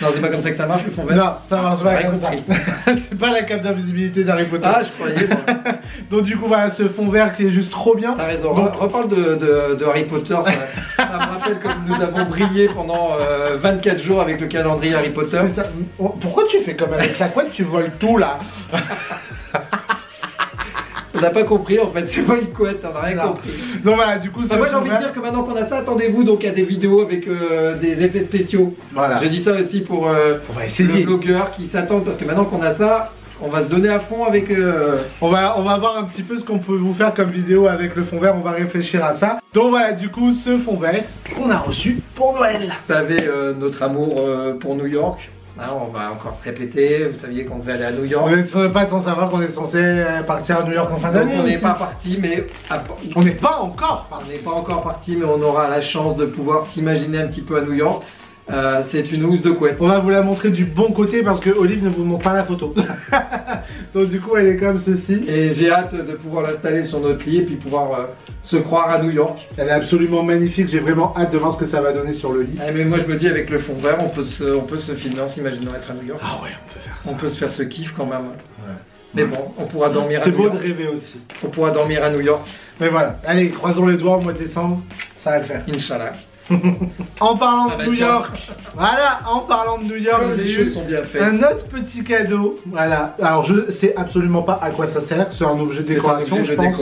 Speaker 2: Non, c'est pas comme ça que ça marche le fond vert.
Speaker 1: Non, ça marche pas
Speaker 2: Ouais,
Speaker 1: comme ça.
Speaker 2: compris.
Speaker 1: C'est pas la cape d'invisibilité d'Harry Potter.
Speaker 2: Ah, je croyais. Moi.
Speaker 1: Donc du coup voilà ce fond vert qui est juste trop bien.
Speaker 2: T'as raison.
Speaker 1: Donc-
Speaker 2: Reparle de Harry Potter. Ça me rappelle comme nous avons brillé pendant 24 jours avec le calendrier Harry Potter.
Speaker 1: C'est ça. Pourquoi tu fais comme avec la couette, tu voles tout là?
Speaker 2: On n'a pas compris en fait. C'est pas une couette, on n'a rien
Speaker 1: Non.
Speaker 2: compris.
Speaker 1: Donc voilà, du coup ce
Speaker 2: Enfin, moi j'ai
Speaker 1: fond
Speaker 2: envie de
Speaker 1: vert-
Speaker 2: dire que maintenant qu'on a ça, attendez-vous donc à des vidéos avec des effets spéciaux.
Speaker 1: Voilà.
Speaker 2: Je dis ça aussi pour
Speaker 1: On va
Speaker 2: le
Speaker 1: essayer.
Speaker 2: blogueur qui s'attend parce que maintenant qu'on a ça, On va se donner à fond avec...
Speaker 1: On va voir un petit peu ce qu'on peut vous faire comme vidéo avec le fond vert, on va réfléchir à ça. Donc voilà, du coup, ce fond vert qu'on a reçu pour Noël.
Speaker 2: Vous savez, notre amour pour New York. Hein, on va encore se répéter, vous saviez qu'on devait aller à New York.
Speaker 1: On n'est pas sans savoir qu'on est censé partir à New York en fin d'année.
Speaker 2: On n'est pas parti, mais...
Speaker 1: On n'est pas encore parti.
Speaker 2: On n'est pas encore parti, mais on aura la chance de pouvoir s'imaginer un petit peu à New York. C'est une housse de couette.
Speaker 1: On va vous la montrer du bon côté parce que Olive ne vous montre pas la photo. Donc du coup elle est comme ceci.
Speaker 2: Et j'ai hâte de pouvoir l'installer sur notre lit et puis pouvoir se croire à New York.
Speaker 1: Elle est absolument magnifique, j'ai vraiment hâte de voir ce que ça va donner sur le lit.
Speaker 2: Mais moi je me dis avec le fond vert on peut se filmer en s'imaginant être à New York.
Speaker 1: Ah ouais, on peut faire ça.
Speaker 2: On peut se faire ce kiff quand même.
Speaker 1: Ouais.
Speaker 2: Mais bon, on pourra dormir à New York.
Speaker 1: C'est beau de rêver aussi.
Speaker 2: On pourra dormir à New York.
Speaker 1: Mais voilà, allez, croisons les doigts au mois de décembre, ça va le faire.
Speaker 2: Inch'Allah.
Speaker 1: En parlant de New York, voilà, en parlant de New York,
Speaker 2: les choses sont bien faites.
Speaker 1: Un autre petit cadeau, voilà. Alors je sais absolument pas à quoi ça sert, c'est un objet de décoration, je pense.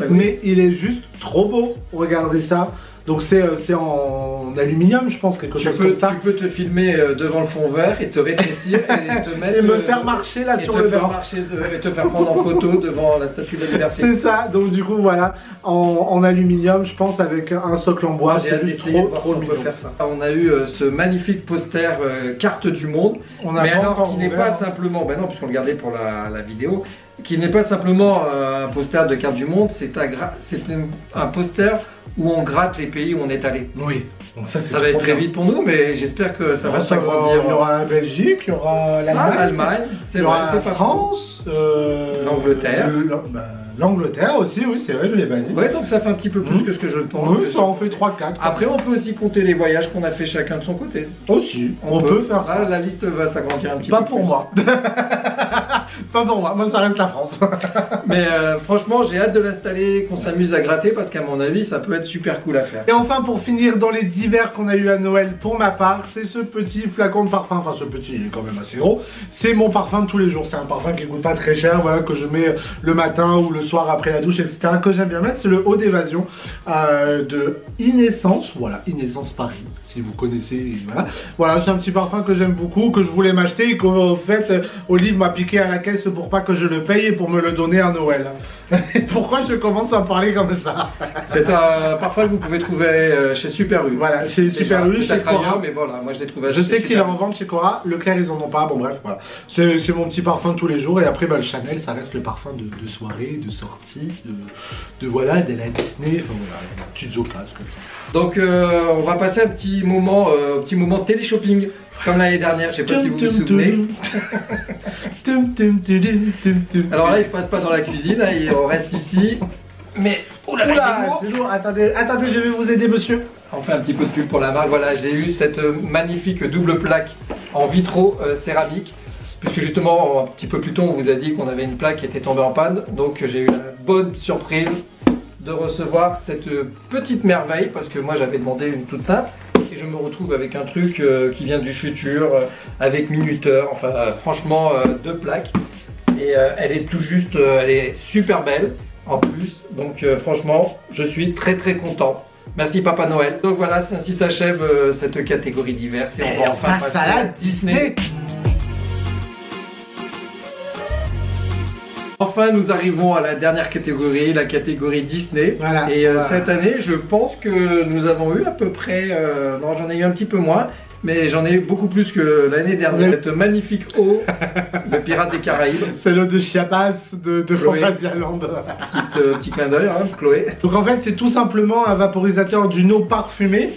Speaker 1: Mais il est juste trop beau. Regardez ça. Donc c'est en aluminium, je pense, quelque chose comme ça.
Speaker 2: Tu peux te filmer devant le fond vert et te rétrécir et te mettre...
Speaker 1: Et me faire marcher là sur le bord.
Speaker 2: Et te faire prendre en photo devant la Statue de la Liberté.
Speaker 1: C'est ça, donc du coup voilà, en aluminium, je pense, avec un socle en bois.
Speaker 2: J'ai hâte d'essayer de voir si on peut faire ça. On a eu ce magnifique poster carte du monde, mais alors qui n'est pas simplement, ben non, puisqu'on le gardait pour la vidéo, qui n'est pas simplement un poster de carte du monde, c'est un poster où on gratte les pays où on est allé.
Speaker 1: Oui. Donc ça
Speaker 2: va être très vite pour nous, mais j'espère que ça va s'agrandir.
Speaker 1: Il y aura la Belgique, il y aura l'Allemagne,
Speaker 2: il y aura
Speaker 1: la France,
Speaker 2: l'Angleterre.
Speaker 1: L'Angleterre aussi, oui, c'est vrai, je l'ai pas dit.
Speaker 2: Ouais, donc ça fait un petit peu plus que ce que je pense.
Speaker 1: Oui, ça en fait 3-4.
Speaker 2: Après, on peut aussi compter les voyages qu'on a fait chacun de son côté.
Speaker 1: Aussi, on peut faire ça.
Speaker 2: La liste va s'agrandir un petit peu.
Speaker 1: Pas pour moi. Pas pour moi, moi ça reste la France.
Speaker 2: Mais franchement, j'ai hâte de l'installer, qu'on s'amuse à gratter parce qu'à mon avis, ça peut être super cool à faire.
Speaker 1: Et enfin, pour finir, dans les divers qu'on a eu à Noël, pour ma part, c'est ce petit flacon de parfum. Enfin, ce petit, il est quand même assez gros. C'est mon parfum de tous les jours. C'est un parfum qui coûte pas très cher, voilà, que je mets le matin ou le soir après la douche, etc. Que j'aime bien mettre. C'est le Eau d'évasion de Inessence. Voilà, Inessence Paris, si vous connaissez. Voilà, voilà, c'est un petit parfum que j'aime beaucoup, que je voulais m'acheter et qu'en fait, Olive m'a piqué à la caisse pour pas que je le paye et pour me le donner à Noël. Pourquoi je commence à parler comme ça?
Speaker 2: C'est un parfum que vous pouvez trouver chez Super U.
Speaker 1: Voilà, chez Super U, chez Cora.
Speaker 2: Mais voilà, moi je l'ai trouvé.
Speaker 1: Je sais qu'il est en vente chez Cora. Leclerc, ils en ont pas. Bon, bref, voilà. C'est mon petit parfum de tous les jours. Et après, le Chanel, ça reste le parfum de soirée, de sortie, voilà, de la Disney. Enfin voilà, petites occasions comme ça.
Speaker 2: Donc, on va passer un petit moment télé-shopping. Comme l'année dernière, je sais pas si vous vous souvenez. Alors là, il se passe pas dans la cuisine, hein, on reste ici. Mais
Speaker 1: oula, c'est lourd. Attendez, je vais vous aider, monsieur.
Speaker 2: On fait un petit peu de pub pour la marque. Voilà, j'ai eu cette magnifique double plaque en vitraux céramique. Puisque justement, un petit peu plus tôt, on vous a dit qu'on avait une plaque qui était tombée en panne. Donc j'ai eu la bonne surprise de recevoir cette petite merveille. Parce que moi, j'avais demandé une toute simple. Et je me retrouve avec un truc qui vient du futur, avec minuteur, enfin franchement 2 plaques. Et elle est tout juste, elle est super belle en plus. Donc franchement, je suis très content. Merci Papa Noël. Donc voilà, ainsi s'achève cette catégorie divers. Et on va enfin passer à la Disney. Enfin, nous arrivons à la dernière catégorie, la catégorie Disney. Voilà, et cette année, je pense que nous avons eu à peu près... non, j'en ai eu un petit peu moins, mais j'en ai eu beaucoup plus que l'année dernière. Cette magnifique eau de Pirates des Caraïbes.
Speaker 1: C'est l'eau de Chiapas de Fantasyland.
Speaker 2: Petit clin d'œil, hein, Chloé.
Speaker 1: Donc en fait, c'est tout simplement un vaporisateur d'une eau parfumée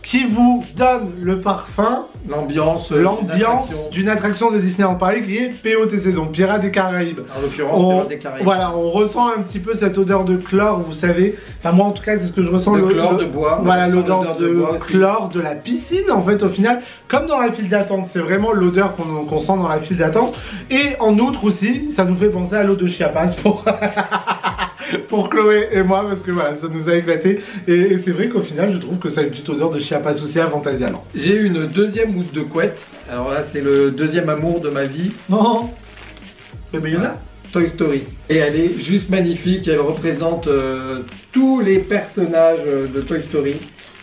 Speaker 1: qui vous donne le parfum,
Speaker 2: l'ambiance
Speaker 1: d'une attraction de Disneyland Paris qui est POTC, donc Pirates des Caraïbes.
Speaker 2: En l'occurrence, Pirates des Caraïbes.
Speaker 1: Voilà, on ressent un petit peu cette odeur de chlore, vous savez. Enfin, moi en tout cas, c'est ce que je ressens.
Speaker 2: De chlore, de bois.
Speaker 1: Voilà, l'odeur de chlore de la piscine, en fait, au final, comme dans la file d'attente. C'est vraiment l'odeur qu'on sent dans la file d'attente. Et en outre aussi, ça nous fait penser à l'eau de Chiapas pour Chloé et moi, parce que voilà, ça nous a éclaté. Et c'est vrai qu'au final, je trouve que ça a une petite odeur de Chiapas aussi à Fantasyland.
Speaker 2: J'ai eu une deuxième mousse de couette. Alors là, c'est le deuxième amour de ma vie.
Speaker 1: Non. Mais il y en a.
Speaker 2: Toy Story. Et elle est juste magnifique. Elle représente tous les personnages de Toy Story.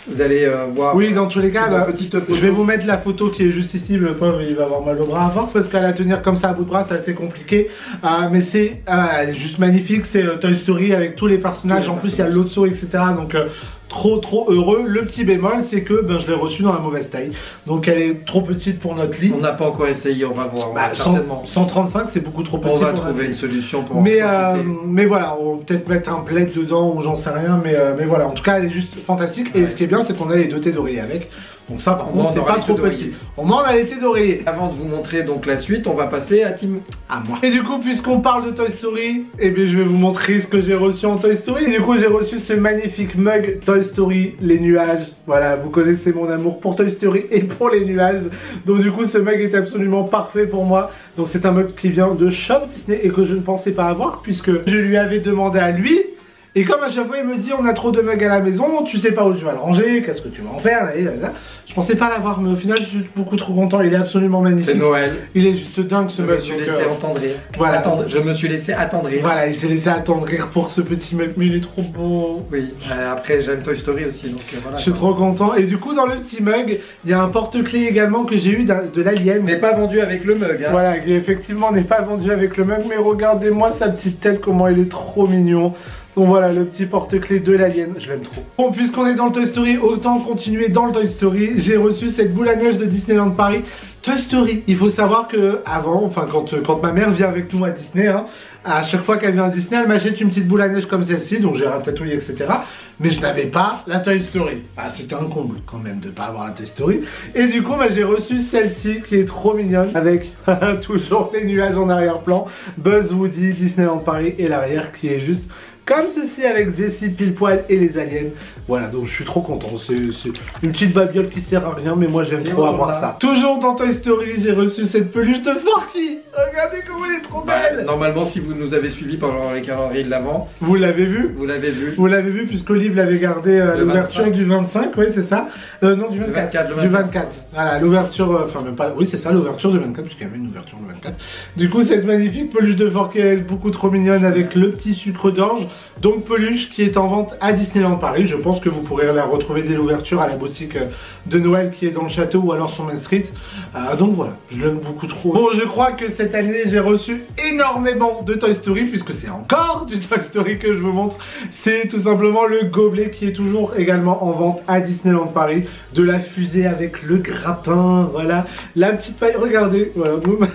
Speaker 2: Vous allez voir.
Speaker 1: Oui, dans tous les cas,
Speaker 2: petite photo.
Speaker 1: je vais vous mettre la photo qui est juste ici. Le pauvre, il va avoir mal au bras à force parce qu'à la tenir comme ça à bout de bras, c'est assez compliqué. Mais c'est elle est juste magnifique. C'est Toy Story avec tous les personnages. En plus, il y a Lotso, etc. Donc trop heureux. Le petit bémol, c'est que je l'ai reçu dans la mauvaise taille. Donc elle est trop petite pour notre lit.
Speaker 2: On n'a pas encore essayé, on va voir. Certainement.
Speaker 1: 135, c'est beaucoup trop petit.
Speaker 2: On va trouver une solution pour.
Speaker 1: Mais voilà, on va peut-être mettre un plaid dedans ou j'en sais rien. Mais voilà, en tout cas, elle est juste fantastique. Et ce qui est bien, c'est qu'on a les deux thés d'oreiller avec. Donc ça, par contre, c'est pas trop petit. Au moins, on a les thés d'oreiller.
Speaker 2: Avant de vous montrer donc la suite, on va passer à Tim.
Speaker 1: À moi. Et du coup, puisqu'on parle de Toy Story, eh bien, je vais vous montrer ce que j'ai reçu en Toy Story. Et du coup, j'ai reçu ce magnifique mug Toy Story, les nuages. Voilà, vous connaissez mon amour pour Toy Story et pour les nuages. Donc du coup, ce mug est absolument parfait pour moi. Donc c'est un mug qui vient de Shop Disney et que je ne pensais pas avoir puisque je lui avais demandé à lui. Et comme à chaque fois il me dit on a trop de mugs à la maison, tu sais pas où tu vas le ranger, qu'est-ce que tu vas en faire, là. Je pensais pas l'avoir, mais au final je suis beaucoup trop content, il est absolument magnifique.
Speaker 2: C'est Noël.
Speaker 1: Il est juste dingue ce mug.
Speaker 2: Je me suis laissé attendrir. Voilà. Je me suis laissé attendrir. Voilà,
Speaker 1: il s'est laissé attendrir pour ce petit mug, mais il est trop beau.
Speaker 2: Oui, après j'aime Toy Story aussi, donc voilà.
Speaker 1: Je suis trop content. Et du coup dans le petit mug, il y a un porte-clés également que j'ai eu de l'Alien.
Speaker 2: N'est pas vendu avec le mug, hein.
Speaker 1: Voilà, qui effectivement n'est pas vendu avec le mug, mais regardez-moi sa petite tête, comment il est trop mignon. Donc voilà, le petit porte-clés de l'Alien, je l'aime trop. Bon, puisqu'on est dans le Toy Story, autant continuer dans le Toy Story. J'ai reçu cette boule à neige de Disneyland Paris. Toy Story, il faut savoir que avant, enfin quand ma mère vient avec nous à Disney, hein, à chaque fois qu'elle vient à Disney, elle m'achète une petite boule à neige comme celle-ci, donc j'ai Ratatouille, etc. Mais je n'avais pas la Toy Story. Ah, c'était un comble quand même de pas avoir la Toy Story. Et du coup, j'ai reçu celle-ci qui est trop mignonne, avec toujours les nuages en arrière-plan, Buzz, Woody, Disneyland Paris et l'arrière qui est juste comme ceci avec Jessie, Pile-Poil et les aliens. Voilà, donc je suis trop content. C'est une petite babiole qui sert à rien, mais moi j'aime trop avoir ça. Toujours dans Toy Story, j'ai reçu cette peluche de Forky. Regardez comment elle est trop belle.
Speaker 2: Normalement, si vous nous avez suivis pendant les calendriers de l'avant,
Speaker 1: vous l'avez vu.
Speaker 2: Vous l'avez vu.
Speaker 1: Vous l'avez vu puisqu'Olive l'avait gardé l'ouverture du 25, oui c'est ça. Non, du 24. Du 24. Voilà, l'ouverture, enfin même pas, oui c'est ça, l'ouverture du 24, puisqu'il y avait une ouverture du 24. Du coup, cette magnifique peluche de Forky est beaucoup trop mignonne avec le petit sucre d'orge. Donc peluche qui est en vente à Disneyland Paris. Je pense que vous pourrez la retrouver dès l'ouverture à la boutique de Noël qui est dans le château ou alors sur Main Street. Donc voilà, je l'aime beaucoup trop. Bon, je crois que cette année j'ai reçu énormément de Toy Story puisque c'est encore du Toy Story que je vous montre. C'est tout simplement le gobelet qui est toujours également en vente à Disneyland Paris. De la fusée avec le grappin, voilà. La petite paille, regardez, voilà, boum.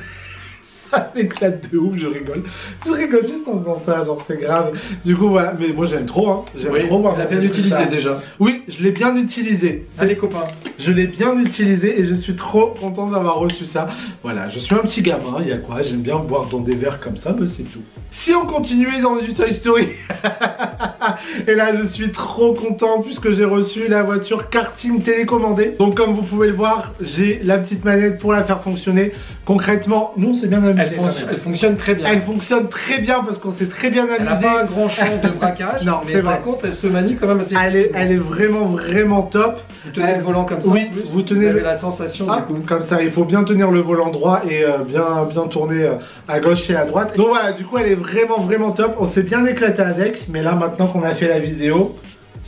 Speaker 1: Ça m'éclate de ouf, je rigole. Je rigole juste en faisant ça, genre c'est grave. Du coup voilà, mais moi j'aime trop, hein. J'aime trop voir.
Speaker 2: Tu l'as bien utilisé déjà.
Speaker 1: Oui, je l'ai bien utilisé.
Speaker 2: Allez copains.
Speaker 1: Je l'ai bien utilisé et je suis trop content d'avoir reçu ça. Voilà, je suis un petit gamin, il y a quoi? J'aime bien boire dans des verres comme ça, mais c'est tout. Si on continuait dans du Toy Story, et là je suis trop content puisque j'ai reçu la voiture karting télécommandée. Donc comme vous pouvez le voir, j'ai la petite manette pour la faire fonctionner. Concrètement, nous on s'est bien amusé.
Speaker 2: Elle fonctionne très bien.
Speaker 1: Elle fonctionne très bien parce qu'on s'est très bien amusé.
Speaker 2: Elle n'a pas un grand champ de braquage,
Speaker 1: non,
Speaker 2: mais par contre elle se manie quand même assez facilement.
Speaker 1: Elle est vraiment top.
Speaker 2: Vous tenez le volant comme ça.
Speaker 1: Oui, vous avez
Speaker 2: la sensation du coup.
Speaker 1: Comme ça, il faut bien tenir le volant droit et bien tourner à gauche et à droite. Donc voilà, du coup elle est vraiment top. On s'est bien éclaté avec, mais là maintenant qu'on a fait la vidéo,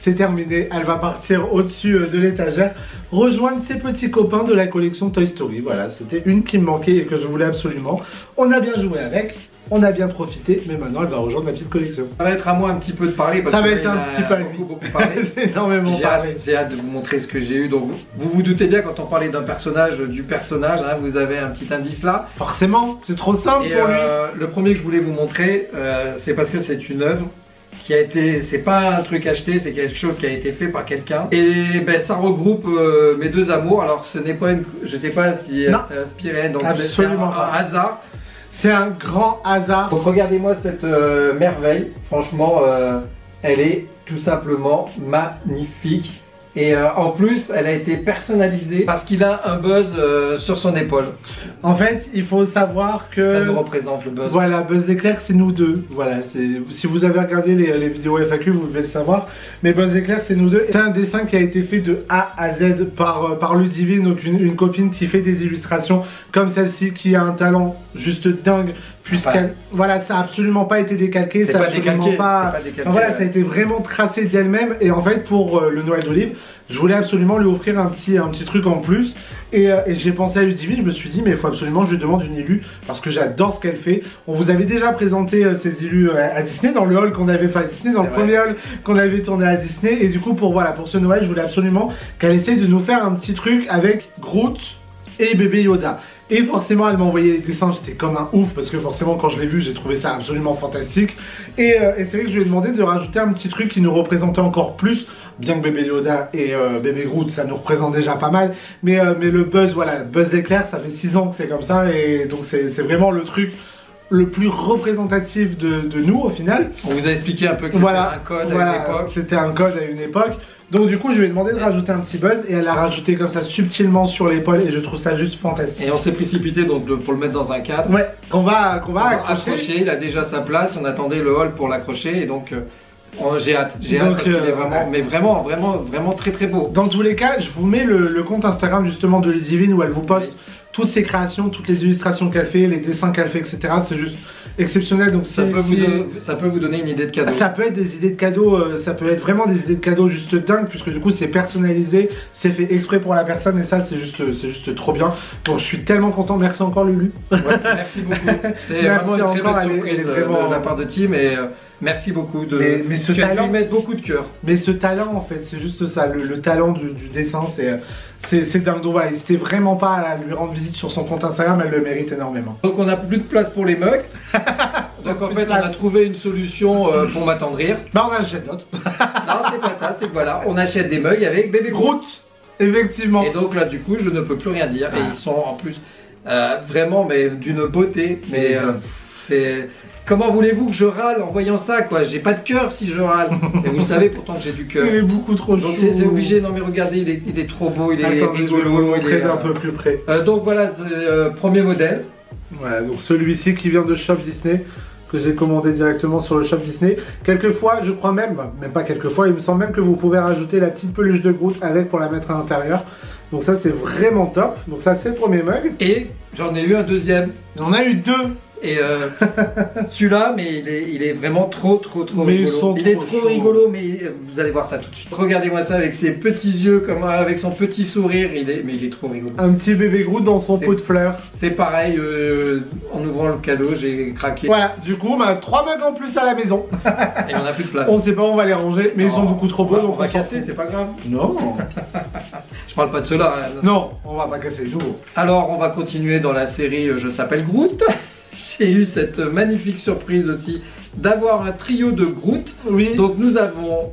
Speaker 1: c'est terminé, elle va partir au-dessus de l'étagère, rejoindre ses petits copains de la collection Toy Story. Voilà, c'était une qui me manquait et que je voulais absolument. On a bien joué avec, on a bien profité, mais maintenant elle va rejoindre ma petite collection.
Speaker 2: Ça va être à moi un petit peu de parler, parce
Speaker 1: ça
Speaker 2: que
Speaker 1: va être un petit peu à lui.
Speaker 2: Beaucoup parlé.
Speaker 1: J'ai énormément parlé.
Speaker 2: J'ai hâte de vous montrer ce que j'ai eu. Donc vous vous doutez bien quand on parlait d'un personnage, du personnage, hein, vous avez un petit indice là.
Speaker 1: Forcément, c'est trop simple pour lui.
Speaker 2: Le premier que je voulais vous montrer, c'est parce que c'est une œuvre qui a été, c'est pas un truc acheté, c'est quelque chose qui a été fait par quelqu'un. Et ben ça regroupe mes deux amours. Alors ce n'est pas une, je sais pas si c'est inspiré, donc c'est un hasard.
Speaker 1: C'est un grand hasard.
Speaker 2: Donc regardez-moi cette merveille. Franchement, elle est tout simplement magnifique. Et en plus, elle a été personnalisée parce qu'il a un Buzz sur son épaule.
Speaker 1: En fait, il faut savoir que...
Speaker 2: Ça nous représente le Buzz.
Speaker 1: Voilà, Buzz l'éclair, c'est nous deux. Voilà, si vous avez regardé les vidéos FAQ, vous devez le savoir. Mais Buzz l'éclair, c'est nous deux. C'est un dessin qui a été fait de A à Z par Ludivine, donc une copine qui fait des illustrations comme celle-ci, qui a un talent juste dingue, puisqu'elle, voilà, ça a absolument pas été décalqué,
Speaker 2: C'est
Speaker 1: ça a
Speaker 2: pas
Speaker 1: absolument
Speaker 2: décalqué,
Speaker 1: pas,
Speaker 2: c'est pas décalqué,
Speaker 1: voilà,
Speaker 2: ouais.
Speaker 1: ça a été vraiment tracé d'elle-même. Et en fait, pour le Noël d'Olive, je voulais absolument lui offrir un petit truc en plus. Et j'ai pensé à Ludivine, je me suis dit, mais il faut absolument que je lui demande une Ilu, parce que j'adore ce qu'elle fait. On vous avait déjà présenté ces Ilus à Disney, dans le hall qu'on avait fait à Disney, dans le premier hall qu'on avait tourné à Disney. Et du coup, pour ce Noël, je voulais absolument qu'elle essaye de nous faire un petit truc avec Groot et bébé Yoda. Et forcément, elle m'a envoyé les dessins, j'étais comme un ouf, parce que forcément, quand je l'ai vu, j'ai trouvé ça absolument fantastique. Et c'est vrai que je lui ai demandé de rajouter un petit truc qui nous représentait encore plus. Bien que bébé Yoda et bébé Groot, ça nous représente déjà pas mal. Mais le Buzz, voilà, Buzz Éclair, ça fait 6 ans que c'est comme ça. Et donc, c'est vraiment le truc le plus représentatif de nous, au final.
Speaker 2: On vous a expliqué un peu que c'était un code à une époque.
Speaker 1: C'était un code à une époque. Donc du coup, je lui ai demandé de rajouter un petit Buzz et elle l'a rajouté comme ça subtilement sur l'épaule et je trouve ça juste fantastique.
Speaker 2: Et on s'est précipité donc pour le mettre dans un cadre.
Speaker 1: Ouais, qu'on va
Speaker 2: accrocher. Il a déjà sa place, on attendait le hall pour l'accrocher et donc j'ai hâte parce qu'il est vraiment, mais vraiment très très beau.
Speaker 1: Dans tous les cas, je vous mets le compte Instagram justement de Ludivine où elle vous poste toutes ses créations, toutes les illustrations qu'elle fait, les dessins qu'elle fait, etc. C'est juste exceptionnel. Donc
Speaker 2: ça peut vous donner une idée de cadeau.
Speaker 1: Ça peut être des idées de cadeaux, ça peut être vraiment des idées de cadeaux juste dingues, puisque du coup c'est personnalisé, c'est fait exprès pour la personne et ça c'est juste trop bien. Donc je suis tellement content, merci encore Lulu.
Speaker 2: Ouais, merci beaucoup. C'est vraiment une très belle surprise de la part de Tim et merci beaucoup de tu as dû y mettre beaucoup de cœur.
Speaker 1: Mais ce talent en fait, c'est juste ça, le talent du dessin, c'est dingue. Donc voilà, n'hésitez vraiment pas à lui rendre visite sur son compte Instagram, elle le mérite énormément.
Speaker 2: Donc on n'a plus de place pour les mugs. Donc en fait on a trouvé une solution pour m'attendrir.
Speaker 1: Bah on achète d'autres.
Speaker 2: Non c'est pas ça, c'est que voilà, on achète des mugs avec bébé Groot.
Speaker 1: Effectivement.
Speaker 2: Et donc là du coup je ne peux plus rien dire et ils sont en plus vraiment mais d'une beauté. Mais c'est... Comment voulez-vous que je râle en voyant ça quoi? J'ai pas de cœur si je râle. Et vous savez pourtant que j'ai du cœur.
Speaker 1: Il est beaucoup trop chaud.
Speaker 2: Donc c'est obligé. Non mais regardez, il est trop beau, il est rigolo.
Speaker 1: Je vais vous le montrer d'un peu plus près.
Speaker 2: Donc voilà, premier modèle.
Speaker 1: Voilà, donc celui-ci qui vient de Shop Disney, que j'ai commandé directement sur le Shop Disney. Quelquefois, je crois même pas quelquefois, il me semble même que vous pouvez rajouter la petite peluche de Groot avec pour la mettre à l'intérieur. Donc ça c'est vraiment top. Donc ça c'est le premier mug.
Speaker 2: Et j'en ai eu un deuxième.
Speaker 1: On a eu deux.
Speaker 2: Et celui-là, mais il est vraiment trop rigolo. Il est trop rigolo, mais vous allez voir ça tout de suite. Regardez-moi ça avec ses petits yeux, comme avec son petit sourire, mais il est trop rigolo.
Speaker 1: Un petit bébé Groot dans son pot de fleurs.
Speaker 2: C'est pareil, en ouvrant le cadeau, j'ai craqué.
Speaker 1: Voilà, du coup, on a 3 mugs en plus à la maison.
Speaker 2: Et on n'a plus de place.
Speaker 1: On sait pas où on va les ranger, mais ils sont beaucoup trop beaux.
Speaker 2: On va casser, c'est pas grave.
Speaker 1: Non.
Speaker 2: Je parle pas de cela. Hein.
Speaker 1: Non, on va pas casser les nouveaux.
Speaker 2: Alors, on va continuer dans la série Je s'appelle Groot. J'ai eu cette magnifique surprise aussi d'avoir un trio de Groot.
Speaker 1: Oui.
Speaker 2: Donc nous avons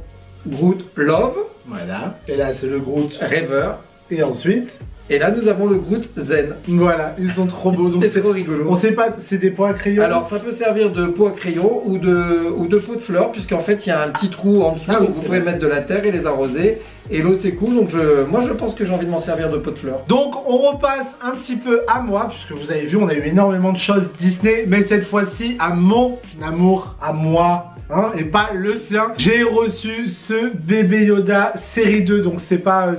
Speaker 2: Groot Love.
Speaker 1: Voilà. Et là c'est le Groot
Speaker 2: Rêveur.
Speaker 1: Et ensuite.
Speaker 2: Et là nous avons le Groot Zen.
Speaker 1: Voilà, ils sont trop beaux.
Speaker 2: C'est trop rigolo.
Speaker 1: On sait pas, c'est des pots à crayon.
Speaker 2: Alors ça peut servir de pot à crayon ou de pot de fleurs, puisqu'en fait il y a un petit trou en dessous où vous pouvez mettre de la terre et les arroser. Et l'eau c'est cool, donc moi je pense que j'ai envie de m'en servir de pot de fleurs.
Speaker 1: Donc on repasse un petit peu à moi, puisque vous avez vu on a eu énormément de choses Disney, mais cette fois-ci à mon amour, à moi, hein, et pas le sien. J'ai reçu ce bébé Yoda série 2, donc c'est pas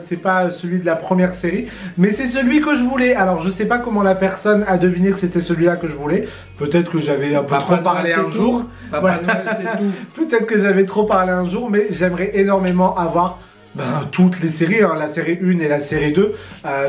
Speaker 1: celui de la première série, mais c'est celui que je voulais. Alors je sais pas comment la personne a deviné que c'était celui-là que je voulais. Peut-être que j'avais un peu trop parlé un jour.
Speaker 2: Papa Noël c'est tout.
Speaker 1: Peut-être que j'avais trop parlé un jour, mais j'aimerais énormément avoir toutes les séries, hein, la série 1 et la série 2,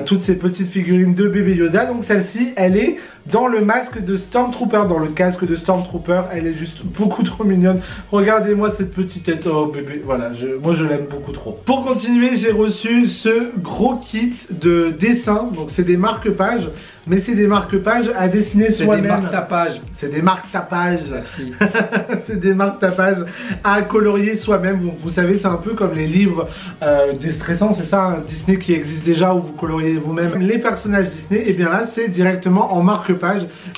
Speaker 1: toutes ces petites figurines de bébé Yoda. Donc celle-ci, elle est dans le masque de Stormtrooper, dans le casque de Stormtrooper. Elle est juste beaucoup trop mignonne. Regardez-moi cette petite tête, oh bébé, voilà, moi je l'aime beaucoup trop. Pour continuer, j'ai reçu ce gros kit de dessin. Donc c'est des marque-pages, mais c'est des marque-pages à dessiner soi-même.
Speaker 2: C'est des marque-tapages.
Speaker 1: C'est des marque-tapages.
Speaker 2: Merci.
Speaker 1: C'est des marque-tapages à colorier soi-même. Donc vous savez, c'est un peu comme les livres déstressants, c'est ça, hein, Disney qui existe déjà, où vous coloriez vous-même les personnages Disney. Et bien là, c'est directement en marque-page.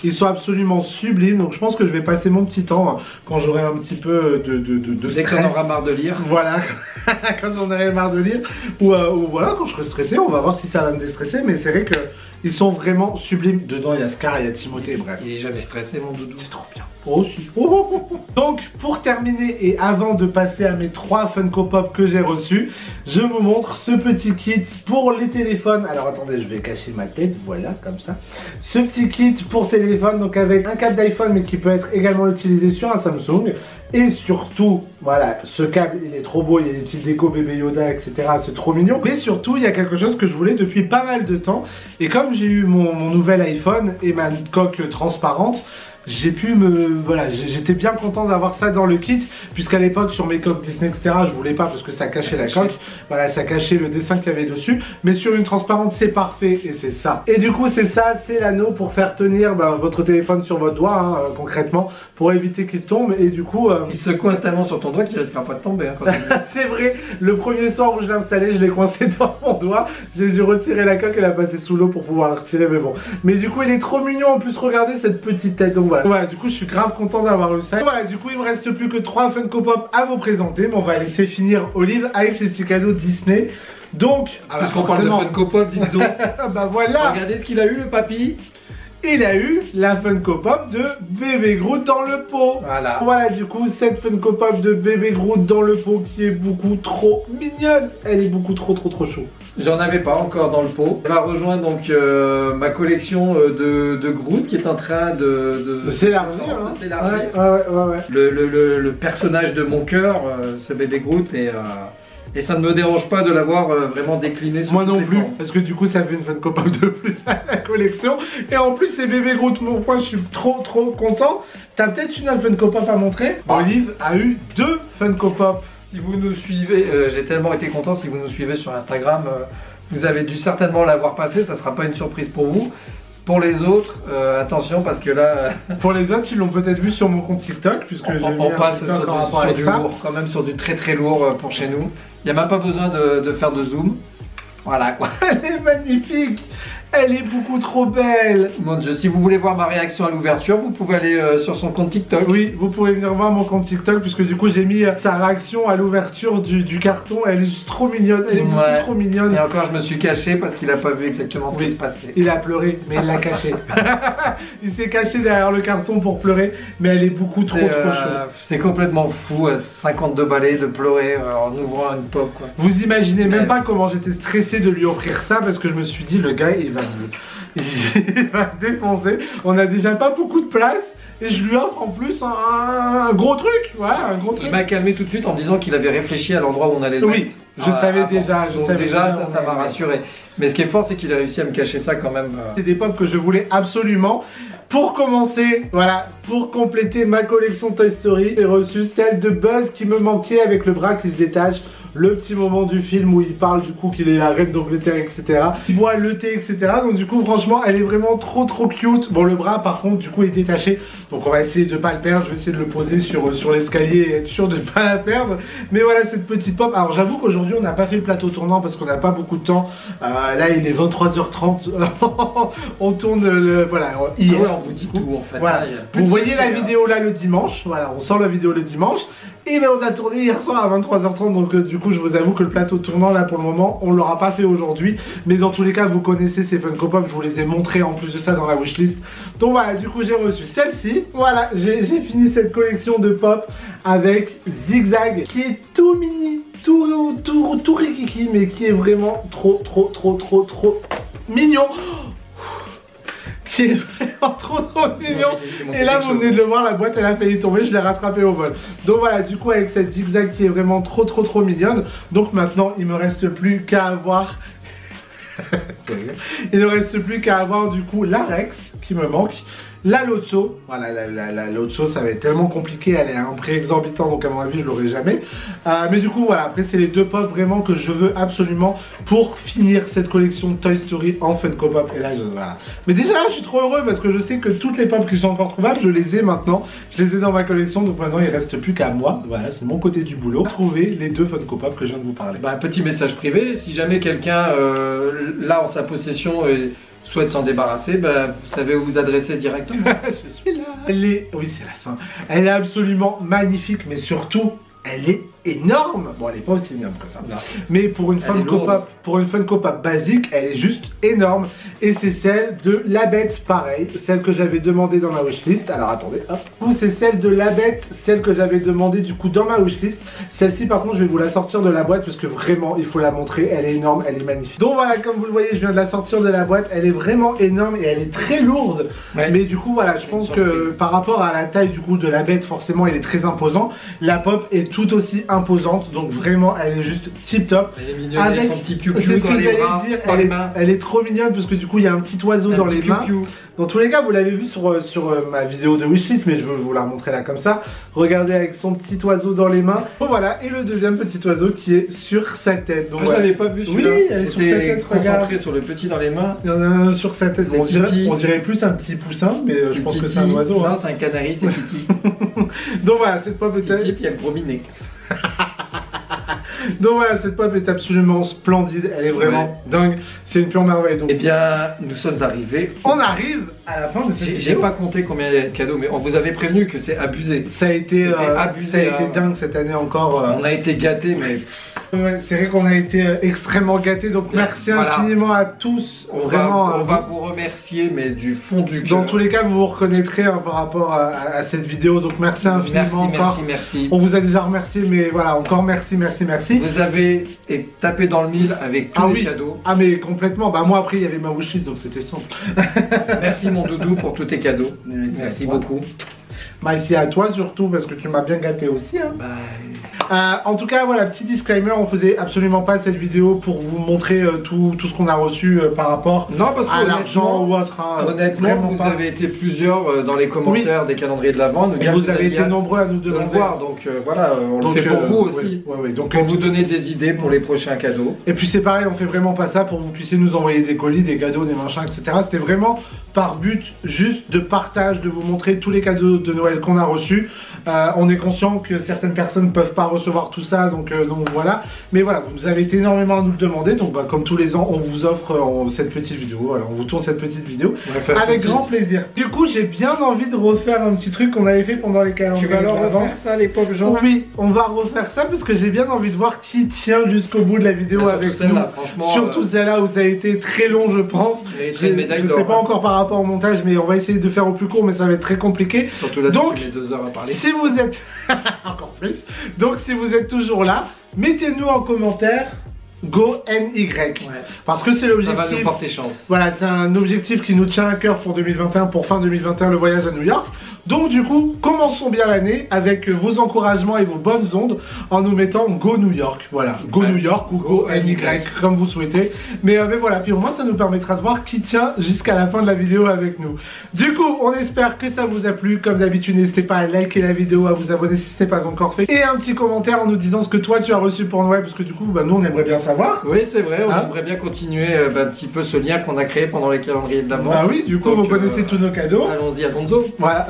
Speaker 1: Ils sont absolument sublimes. Donc je pense que je vais passer mon petit temps quand j'aurai un petit peu de stress.
Speaker 2: Dès qu'on aura marre de lire.
Speaker 1: Voilà, quand j'en aurai marre de lire. Ou voilà, quand je serai stressé, on va voir si ça va me déstresser. Mais c'est vrai que Ils sont vraiment sublimes. Dedans, il y a Scar, il y a Timothée, bref.
Speaker 2: Il est jamais stressé, mon doudou.
Speaker 1: C'est trop bien. Oh, si. Donc, pour terminer et avant de passer à mes 3 Funko Pop que j'ai reçus, je vous montre ce petit kit pour les téléphones. Alors, attendez, je vais cacher ma tête. Voilà, comme ça. Ce petit kit pour téléphone, donc avec un câble d'iPhone, mais qui peut être également utilisé sur un Samsung. Et surtout, voilà, ce câble, il est trop beau, il y a des petites décos bébé Yoda, etc. C'est trop mignon. Mais surtout, il y a quelque chose que je voulais depuis pas mal de temps. Et comme j'ai eu mon nouvel iPhone et ma coque transparente, j'ai pu voilà, j'étais bien content d'avoir ça dans le kit, puisqu'à l'époque sur mes coques Disney etc je voulais pas parce que ça cachait la coque, voilà, ça cachait le dessin qu'il y avait dessus, mais sur une transparente c'est parfait et c'est ça. Et du coup c'est ça, c'est l'anneau pour faire tenir votre téléphone sur votre doigt, hein, concrètement, pour éviter qu'il tombe. Et du coup
Speaker 2: il se coince tellement sur ton doigt qu'il risquera pas de tomber, hein,
Speaker 1: c'est vrai, le premier soir où je l'ai installé, je l'ai coincé dans mon doigt, j'ai dû retirer la coque et la passer sous l'eau pour pouvoir la retirer, mais bon. Mais du coup il est trop mignon, en plus regardez cette petite tête, donc voilà, du coup je suis grave content d'avoir eu ça. Voilà, du coup il me reste plus que 3 Funko Pop à vous présenter, mais on va laisser finir Olive avec ses petits cadeaux Disney. Donc,
Speaker 2: parce qu'on parle de Funko Pop, dites donc.
Speaker 1: Bah voilà.
Speaker 2: Regardez ce qu'il a eu, le papy.
Speaker 1: Il a eu la Funko Pop de Bébé Groot dans le pot. Voilà. Voilà, du coup, cette Funko Pop de Bébé Groot dans le pot qui est beaucoup trop mignonne. Elle est beaucoup trop chou.
Speaker 2: J'en avais pas encore dans le pot. Elle va rejoindre donc ma collection de Groot qui est en train de
Speaker 1: s'élargir. Ouais.
Speaker 2: Le personnage de mon cœur, ce Bébé Groot, et ça ne me dérange pas de l'avoir vraiment décliné sur
Speaker 1: moi non plus, parce que du coup ça fait une Funko Pop de plus à la collection. Et en plus c'est Bébé Groot, mon point, je suis trop content. T'as peut-être une Funko Pop à montrer? Olive a eu 2 Funko Pop.
Speaker 2: Si vous nous suivez, j'ai tellement été content, si vous nous suivez sur Instagram, vous avez dû certainement l'avoir passé, ça sera pas une surprise pour vous. Pour les autres, attention parce que là...
Speaker 1: Pour les autres, ils l'ont peut-être vu sur mon compte TikTok, puisque
Speaker 2: on passe sur du lourd, quand même sur du très lourd pour chez nous. Il n'y a même pas besoin de faire de zoom. Voilà quoi.
Speaker 1: Elle est magnifique. Elle est beaucoup trop belle.
Speaker 2: Mon Dieu, si vous voulez voir ma réaction à l'ouverture, vous pouvez aller sur son compte TikTok.
Speaker 1: Oui, vous pouvez venir voir mon compte TikTok, puisque du coup j'ai mis sa réaction à l'ouverture du carton. Elle est juste trop mignonne. Elle est beaucoup trop mignonne.
Speaker 2: Et encore, je me suis caché parce qu'il n'a pas vu exactement ce qui se passait.
Speaker 1: Il a pleuré, mais il l'a caché. Il s'est caché derrière le carton pour pleurer, mais elle est beaucoup trop chaude.
Speaker 2: C'est complètement fou, 52 balais de pleurer en ouvrant une pop, quoi.
Speaker 1: Vous imaginez même pas comment j'étais stressé de lui offrir ça, parce que je me suis dit, le gars, il va me défoncer. On a déjà pas beaucoup de place. Et je lui offre en plus un gros truc, voilà, un gros truc.
Speaker 2: Il m'a calmé tout de suite en me disant qu'il avait réfléchi à l'endroit où on allait le mettre.
Speaker 1: Oui, je savais déjà,
Speaker 2: ça m'a rassuré. Mais ce qui est fort, c'est qu'il a réussi à me cacher ça quand même.
Speaker 1: C'est des pop que je voulais absolument. Pour commencer, voilà, pour compléter ma collection Toy Story, j'ai reçu celle de Buzz qui me manquait avec le bras qui se détache. Le petit moment du film où il parle du coup qu'il est la reine d'Angleterre, etc. Il boit le thé, etc. Donc du coup franchement elle est vraiment trop cute. Bon, le bras par contre du coup est détaché, donc on va essayer de pas le perdre. Je vais essayer de le poser sur l'escalier et être sûr de ne pas la perdre. Mais voilà cette petite pop. Alors j'avoue qu'aujourd'hui on n'a pas fait le plateau tournant parce qu'on n'a pas beaucoup de temps. Là il est 23h30. On tourne voilà hier.
Speaker 2: Ouais, on vous dit tout en fait.
Speaker 1: Voilà. Vous voyez la vidéo là le dimanche. Voilà, on sort la vidéo le dimanche. Et ben on a tourné hier soir à 23h30, donc du coup je vous avoue que le plateau tournant là pour le moment on l'aura pas fait aujourd'hui. Mais dans tous les cas vous connaissez ces Funko Pop, je vous les ai montrés en plus de ça dans la wishlist. Donc voilà, du coup j'ai reçu celle-ci. Voilà, j'ai fini cette collection de pop avec Zigzag qui est tout mini, tout rikiki, mais qui est vraiment trop mignon. Qui est vraiment trop mignon. Et là vous venez de le voir, la boîte elle a failli tomber, je l'ai rattrapée au vol. Donc voilà, du coup avec cette Zigzag qui est vraiment trop mignonne. Donc maintenant il me reste plus qu'à avoir il ne reste plus qu'à avoir du coup la Rex qui me manque. La Lotso, voilà, la Lotso ça va être tellement compliqué, elle est à un prix exorbitant donc à mon avis je l'aurai jamais. Mais du coup voilà, après c'est les 2 pop vraiment que je veux absolument pour finir cette collection de Toy Story en Funko Pop. Et là voilà. Mais déjà là je suis trop heureux parce que je sais que toutes les pop qui sont encore trouvables, je les ai maintenant. Je les ai dans ma collection, donc maintenant il reste plus qu'à moi. Voilà, c'est mon côté du boulot. Trouver les 2 Funko Pop que je viens de vous parler.
Speaker 2: Bah, petit message privé, si jamais quelqu'un là en sa possession souhaite s'en débarrasser, bah, vous savez où vous adresser directement.
Speaker 1: Je suis là. Elle est... Oui, c'est la fin. Elle est absolument magnifique, mais surtout, elle est énorme. Bon, elle est pas aussi énorme que ça.
Speaker 2: Non.
Speaker 1: Mais pour une Funko Pop basique, elle est juste énorme. Et c'est celle de La Bête, pareil. Celle que j'avais demandé dans ma wishlist. Alors attendez, hop. Ou c'est celle de La Bête, celle que j'avais demandé du coup dans ma wishlist. Celle-ci par contre, je vais vous la sortir de la boîte parce que vraiment, il faut la montrer. Elle est énorme, elle est magnifique. Donc voilà, comme vous le voyez, je viens de la sortir de la boîte. Elle est vraiment énorme et elle est très lourde. Ouais. Mais du coup, voilà, je pense que par rapport à la taille du coup de La Bête, forcément, elle est très imposante. La Pop est tout aussi imposante. Donc vraiment, elle est juste tip top.
Speaker 2: Elle est mignonne avec son petit piou-piou
Speaker 1: dans les bras, dans les mains. Elle est trop mignonne parce que du coup, il y a un petit oiseau dans les mains. Dans tous les cas, vous l'avez vu sur ma vidéo de wishlist, mais je veux vous la montrer là comme ça. Regardez avec son petit oiseau dans les mains. Bon voilà, et le deuxième petit oiseau qui est sur sa tête. Donc,
Speaker 2: je l'avais pas vu celui-là.
Speaker 1: Oui, elle est sur sa tête,
Speaker 2: concentré sur le petit dans les mains.
Speaker 1: Il y en a un sur sa tête. Bon, on dirait plus un petit poussin, mais je pense que c'est un oiseau.
Speaker 2: Non, c'est un canari, c'est Kitty.
Speaker 1: Donc voilà, cette pop peut-être.
Speaker 2: Kitty, puis elle promenait.
Speaker 1: Donc voilà, cette pop est absolument splendide, elle est vraiment dingue, c'est une pure merveille. Donc,
Speaker 2: eh bien, nous sommes arrivés.
Speaker 1: On arrive à la fin de cette vidéo.
Speaker 2: J'ai pas compté combien il y a de cadeaux, mais on vous avait prévenu que c'est abusé.
Speaker 1: Ça a été abusé, ça a été dingue cette année encore.
Speaker 2: On a été gâtés, mais.
Speaker 1: Ouais, c'est vrai qu'on a été extrêmement gâtés, donc merci infiniment à tous.
Speaker 2: On va vous remercier, mais du fond du cœur.
Speaker 1: Dans tous les cas, vous vous reconnaîtrez par rapport à cette vidéo, donc merci infiniment encore.
Speaker 2: Merci.
Speaker 1: On vous a déjà remercié, mais voilà, encore merci.
Speaker 2: Vous avez tapé dans le mille avec tous les cadeaux.
Speaker 1: Ah mais complètement, bah moi après il y avait ma wishlist, donc c'était simple.
Speaker 2: Merci mon doudou pour tous tes cadeaux. Merci beaucoup.
Speaker 1: Merci à toi surtout parce que tu m'as bien gâté aussi. Hein. En tout cas, voilà, petit disclaimer, on faisait absolument pas cette vidéo pour vous montrer tout ce qu'on a reçu par rapport à l'argent ou autre. Hein,
Speaker 2: honnêtement, vous avez été plusieurs dans les commentaires des calendriers de l'Avent.
Speaker 1: Vous avez été nombreux à nous demander.
Speaker 2: Voir, donc voilà, on le fait pour vous aussi.
Speaker 1: Donc,
Speaker 2: pour vous donner des idées pour les prochains cadeaux.
Speaker 1: Et puis c'est pareil, on fait vraiment pas ça pour que vous puissiez nous envoyer des colis, des cadeaux, des machins, etc. C'était vraiment par but juste de partage, de vous montrer tous les cadeaux de Noël qu'on a reçus. On est conscient que certaines personnes ne peuvent pas recevoir tout ça, donc voilà. Mais voilà, vous avez été énormément à nous le demander, donc comme tous les ans, on vous offre cette petite vidéo. Voilà, on vous tourne cette petite vidéo avec grand plaisir. Du coup, j'ai bien envie de refaire un petit truc qu'on avait fait pendant les calendriers.
Speaker 2: Tu vas alors refaire ça, les pauvres gens?
Speaker 1: Oui, on va refaire ça parce que j'ai bien envie de voir qui tient jusqu'au bout de la vidéo avec nous. Surtout celle-là où ça a été très long, je pense. Je ne sais pas encore par rapport au montage, mais on va essayer de faire au plus court, mais ça va être très compliqué.
Speaker 2: Surtout là, donc, tu mets 2 heures à parler.
Speaker 1: Si vous êtes encore plus, donc si vous êtes toujours là, mettez-nous en commentaire Go NY, parce que c'est l'objectif.
Speaker 2: Ça va nous porter chance.
Speaker 1: Voilà, c'est un objectif qui nous tient à cœur pour 2021, pour fin 2021, le voyage à New York. Donc du coup, commençons bien l'année avec vos encouragements et vos bonnes ondes en nous mettant Go New York. Voilà, Go New York ou Go NY, comme vous souhaitez. Mais voilà, puis au moins ça nous permettra de voir qui tient jusqu'à la fin de la vidéo avec nous. Du coup, on espère que ça vous a plu. Comme d'habitude, n'hésitez pas à liker la vidéo, à vous abonner si ce n'est pas encore fait. Et un petit commentaire en nous disant ce que toi tu as reçu pour Noël, parce que du coup, nous on aimerait bien savoir.
Speaker 2: Oui, c'est vrai, on aimerait bien continuer un petit peu ce lien qu'on a créé pendant les calendriers de l'Avent.
Speaker 1: Bah oui, du coup, vous connaissez tous nos cadeaux.
Speaker 2: Allons-y, Alonso.
Speaker 1: Voilà.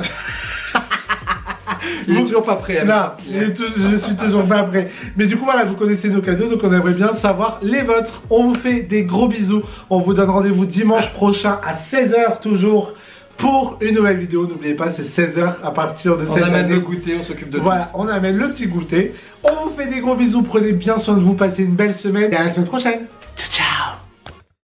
Speaker 2: Il est toujours pas prêt.
Speaker 1: Non, je suis toujours pas prêt. Mais du coup, voilà, vous connaissez nos cadeaux, donc on aimerait bien savoir les vôtres. On vous fait des gros bisous. On vous donne rendez-vous dimanche prochain à 16 h toujours pour une nouvelle vidéo. N'oubliez pas, c'est 16 h à partir de cette année.
Speaker 2: On amène le goûter, on s'occupe de tout.
Speaker 1: Voilà, on amène le petit goûter. On vous fait des gros bisous. Prenez bien soin de vous. Passez une belle semaine et à la semaine prochaine. Ciao, ciao.